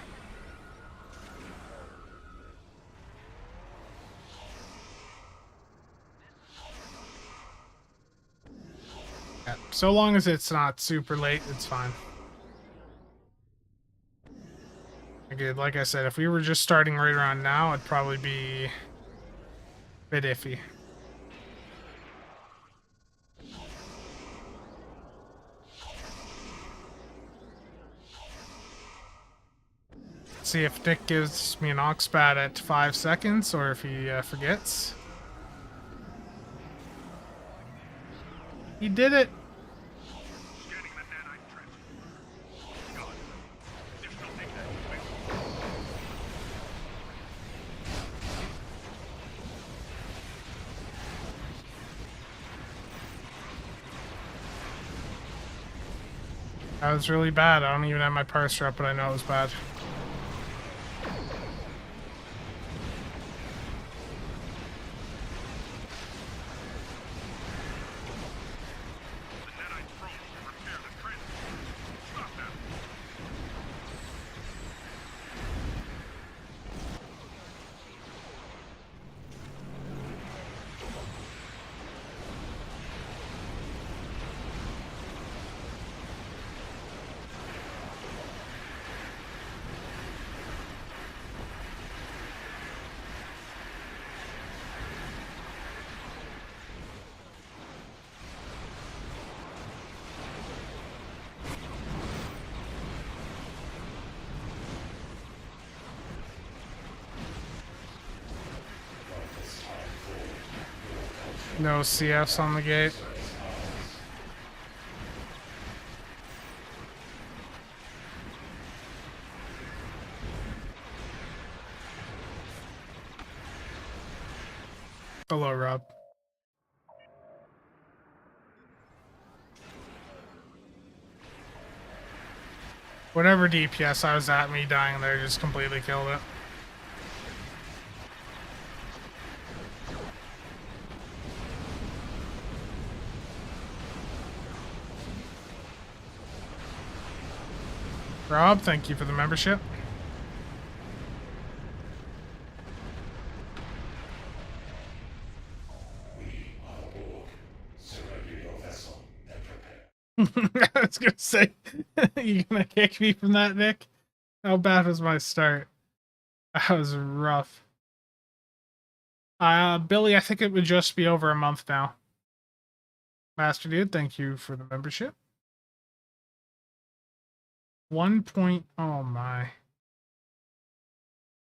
Yeah, so long as it's not super late, it's fine. Okay, like I said, if we were just starting right around now, it'd probably be a bit iffy. See if Nick gives me an Oxbat at 5 seconds, or if he forgets. He did it! That was really bad. I don't even have my parser up, but I know it was bad. No CFs on the gate. Hello, Rob. Whatever DPS I was at, me dying there just completely killed it. Rob, thank you for the membership. I was gonna say, you gonna kick me from that, Nick? How bad was my start? That was rough. Billy, I think it would just be over a month now. Master Dude, thank you for the membership. 1 point, oh my.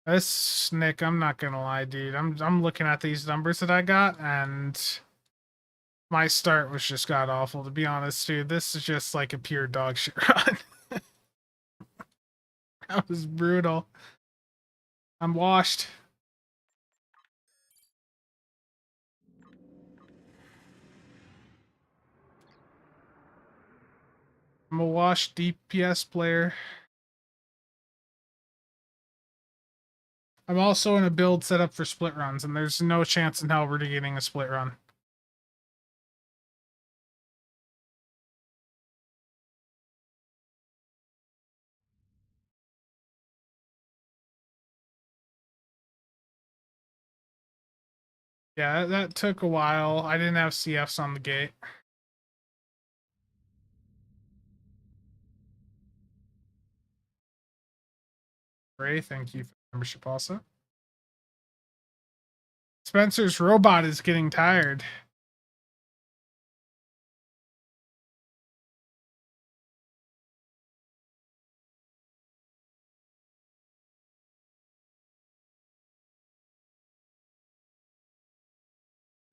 This, Nick, I'm not gonna lie, dude. I'm looking at these numbers that I got, and my start was just god awful, to be honest, dude. This is just like a pure dog shit run. That was brutal. I'm washed. I'm a washed DPS player. I'm also in a build set up for split runs, and there's no chance in hell we're getting a split run. Yeah, that took a while. I didn't have CFs on the gate. Ray, thank you for the membership also. Spencer's robot is getting tired.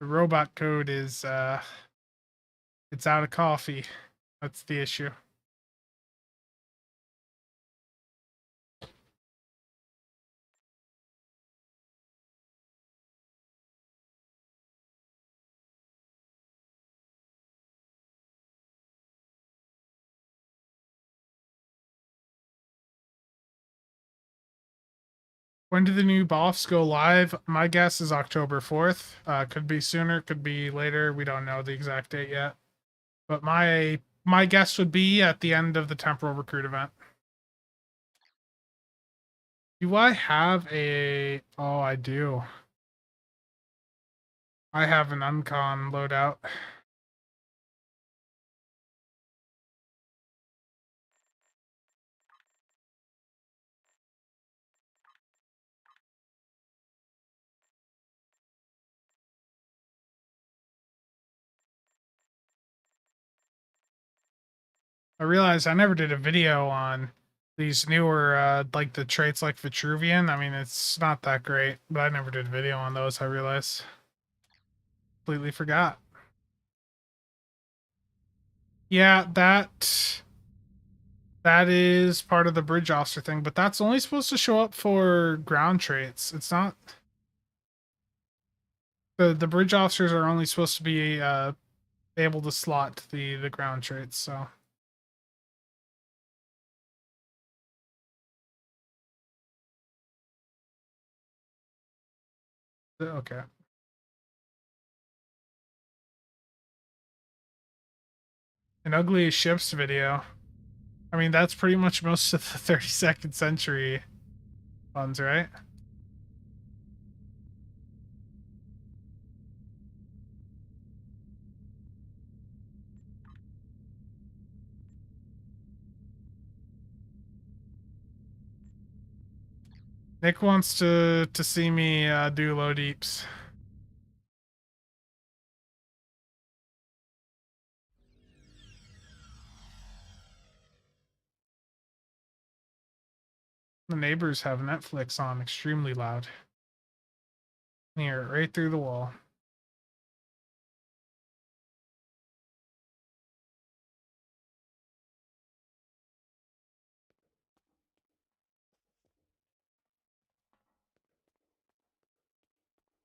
The robot code is it's out of coffee. That's the issue. When do the new buffs go live? My guess is October 4th. Could be sooner, could be later. We don't know the exact date yet. But my guess would be at the end of the temporal recruit event. Do I have a... Oh, I do. I have an uncon loadout. I realized I never did a video on these newer, like the traits like Vitruvian. I mean, it's not that great, but I never did a video on those, I realized. Completely forgot. Yeah, that is part of the bridge officer thing, but that's only supposed to show up for ground traits. It's not... The bridge officers are only supposed to be able to slot the ground traits, so... Okay. An ugliest ships video. I mean, that's pretty much most of the 32nd century ones, right? Nick wants to see me do low deeps. The neighbors have Netflix on extremely loud. Hear it right through the wall.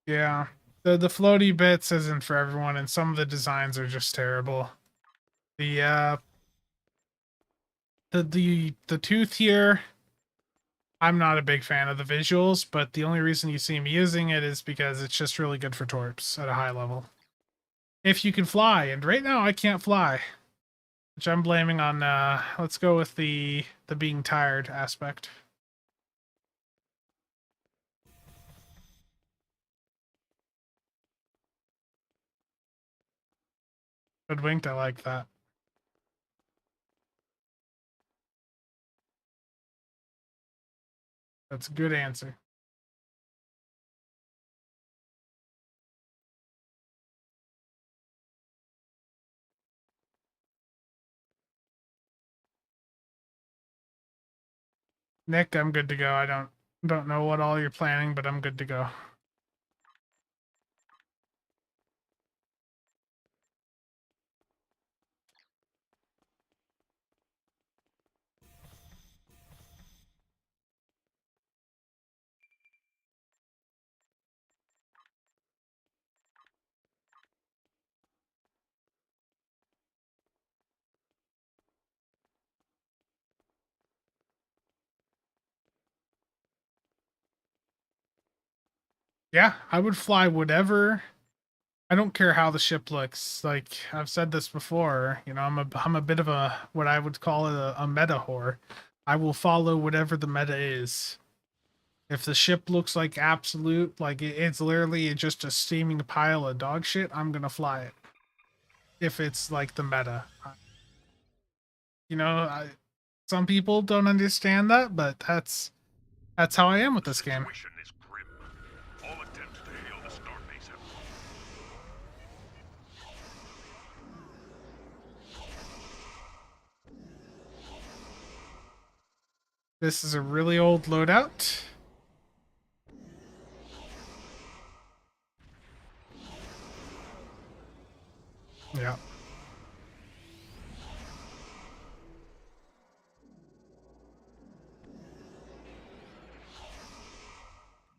Yeah. The floaty bits isn't for everyone, and some of the designs are just terrible. The the tooth here, I'm not a big fan of the visuals, but the only reason you see me using it is because it's just really good for torps at a high level. If you can fly, and right now I can't fly, which I'm blaming on let's go with the being tired aspect. Hoodwinked, I like that. That's a good answer. Nick, I'm good to go. I don't know what all you're planning, but I'm good to go. Yeah, I would fly whatever. I don't care how the ship looks. Like I've said this before, you know, I'm a bit of a what I would call a meta whore. I will follow whatever the meta is. If the ship looks like absolute, like it's literally just a steaming pile of dog shit, I'm gonna fly it. If it's like the meta, you know, some people don't understand that, but that's how I am with The this game. situation is grim. All attempts to hail the starbase have This is a really old loadout. Yeah.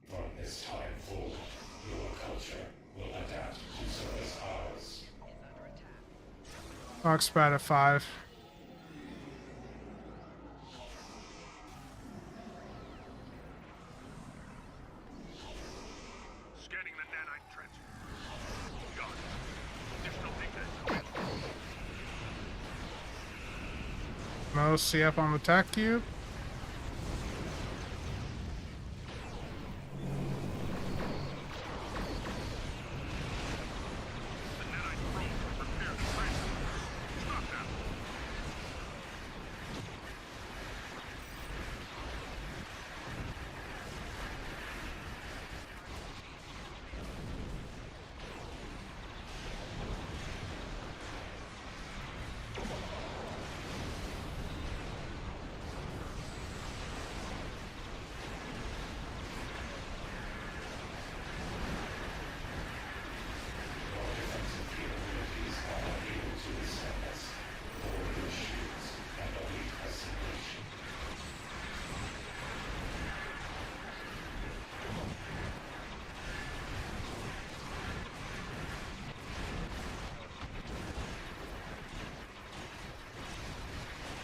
From this time forward, your culture will adapt to service ours. Foxbat at 5. scanning the nanite transfer. Got it. Additional data. No CF on the attack cube. The nanite probe will repair the transfer. Stop that.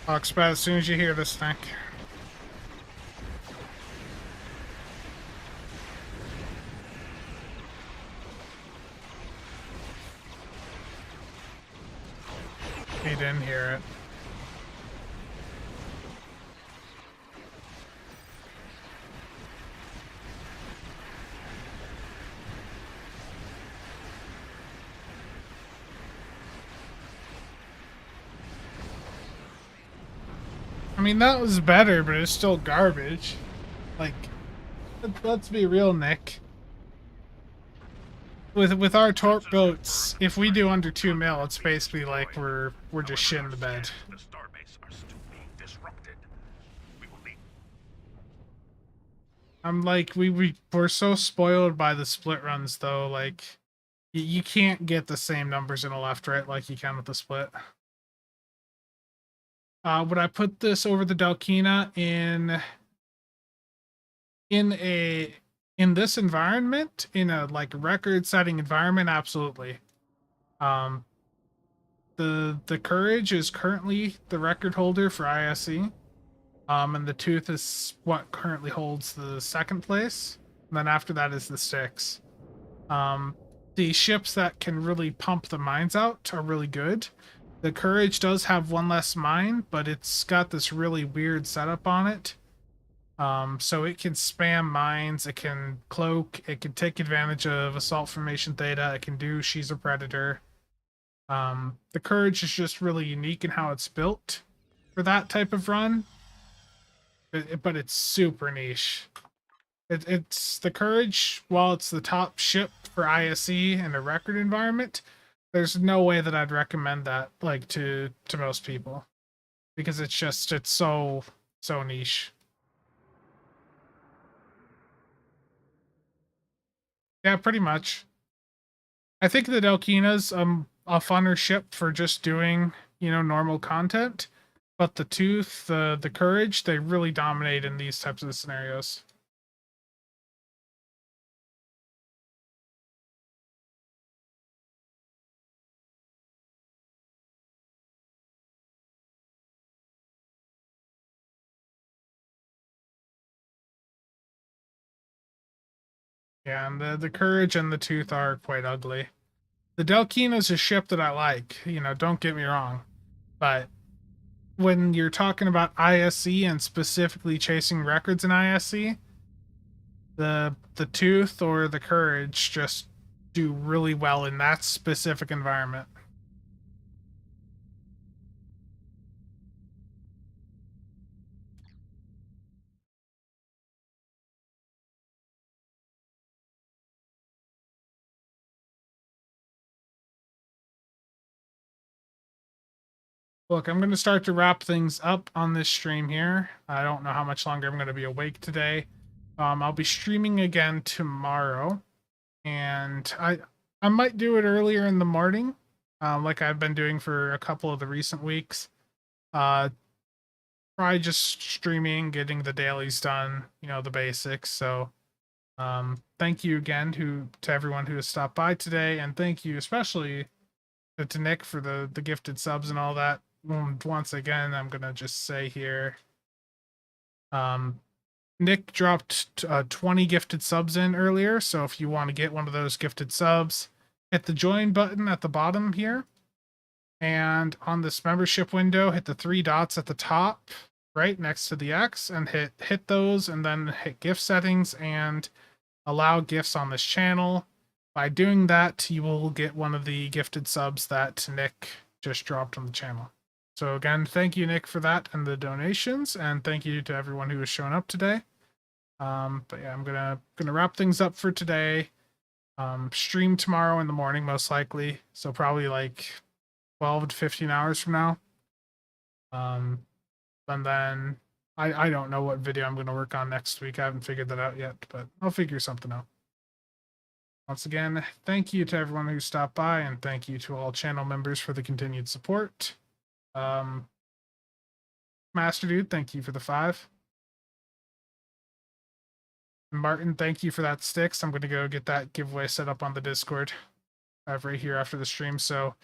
Foxbat as soon as you hear this thing. He didn't hear it. I mean, that was better, but it's still garbage. Like, let's be real, Nick. With our torp boats, if we do under 2 mil, it's basically like we're just shitting the bed. The starbase are still being disrupted. We will need I'm like, we're so spoiled by the split runs, though. Like, you can't get the same numbers in a left right like you can with the split. Would I put this over the Dalkina in this environment, in a like record-setting environment? Absolutely. Um, the Courage is currently the record holder for ISE. And the Tooth is what currently holds the second place. And then after that is the Styx. Um, the ships that can really pump the mines out are really good. The Courage does have one less mine, but it's got this really weird setup on it. So it can spam mines, it can cloak, it can take advantage of assault formation theta, it can do She's a Predator. The Courage is just really unique in how it's built for that type of run, but it's super niche. It's the Courage, while it's the top ship for ISE in a record environment, there's no way that I'd recommend that like to most people, because it's so niche. Yeah, pretty much. I think the Delkina's a funner ship for just doing, you know, normal content, but the Tooth, the Courage, they really dominate in these types of scenarios. Yeah, and the Courage and the Tooth are quite ugly. The Delkina is a ship that I like, you know, don't get me wrong. But when you're talking about ISC and specifically chasing records in ISC, the Tooth or the Courage just do really well in that specific environment. Look, I'm going to start to wrap things up on this stream here. I don't know how much longer I'm going to be awake today. I'll be streaming again tomorrow, and I might do it earlier in the morning, like I've been doing for a couple of the recent weeks. Probably just streaming, getting the dailies done, you know, the basics. So, thank you again to everyone who has stopped by today, and thank you especially to Nick for the gifted subs and all that. Once again, I'm gonna just say here, Nick dropped 20 gifted subs in earlier, so if you want to get one of those gifted subs, hit the join button at the bottom here, and on this membership window, hit the 3 dots at the top, right next to the X, and hit those, and then hit gift settings and allow gifts on this channel. By doing that, you will get one of the gifted subs that Nick just dropped on the channel. So again, thank you, Nick, for that and the donations, and thank you to everyone who has shown up today. But yeah, I'm gonna wrap things up for today. Stream tomorrow in the morning, most likely. So probably like 12 to 15 hours from now. And then I don't know what video I'm gonna work on next week. I haven't figured that out yet, but I'll figure something out. Once again, thank you to everyone who stopped by, and thank you to all channel members for the continued support. Master Dude, thank you for the 5. Martin, thank you for that sticks. I'm going to go get that giveaway set up on the Discord right here after the stream. So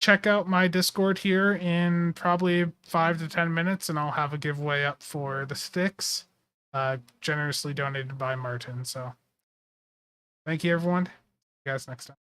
check out my Discord here in probably 5 to 10 minutes, and I'll have a giveaway up for the sticks, generously donated by Martin. So thank you, everyone. See you guys next time.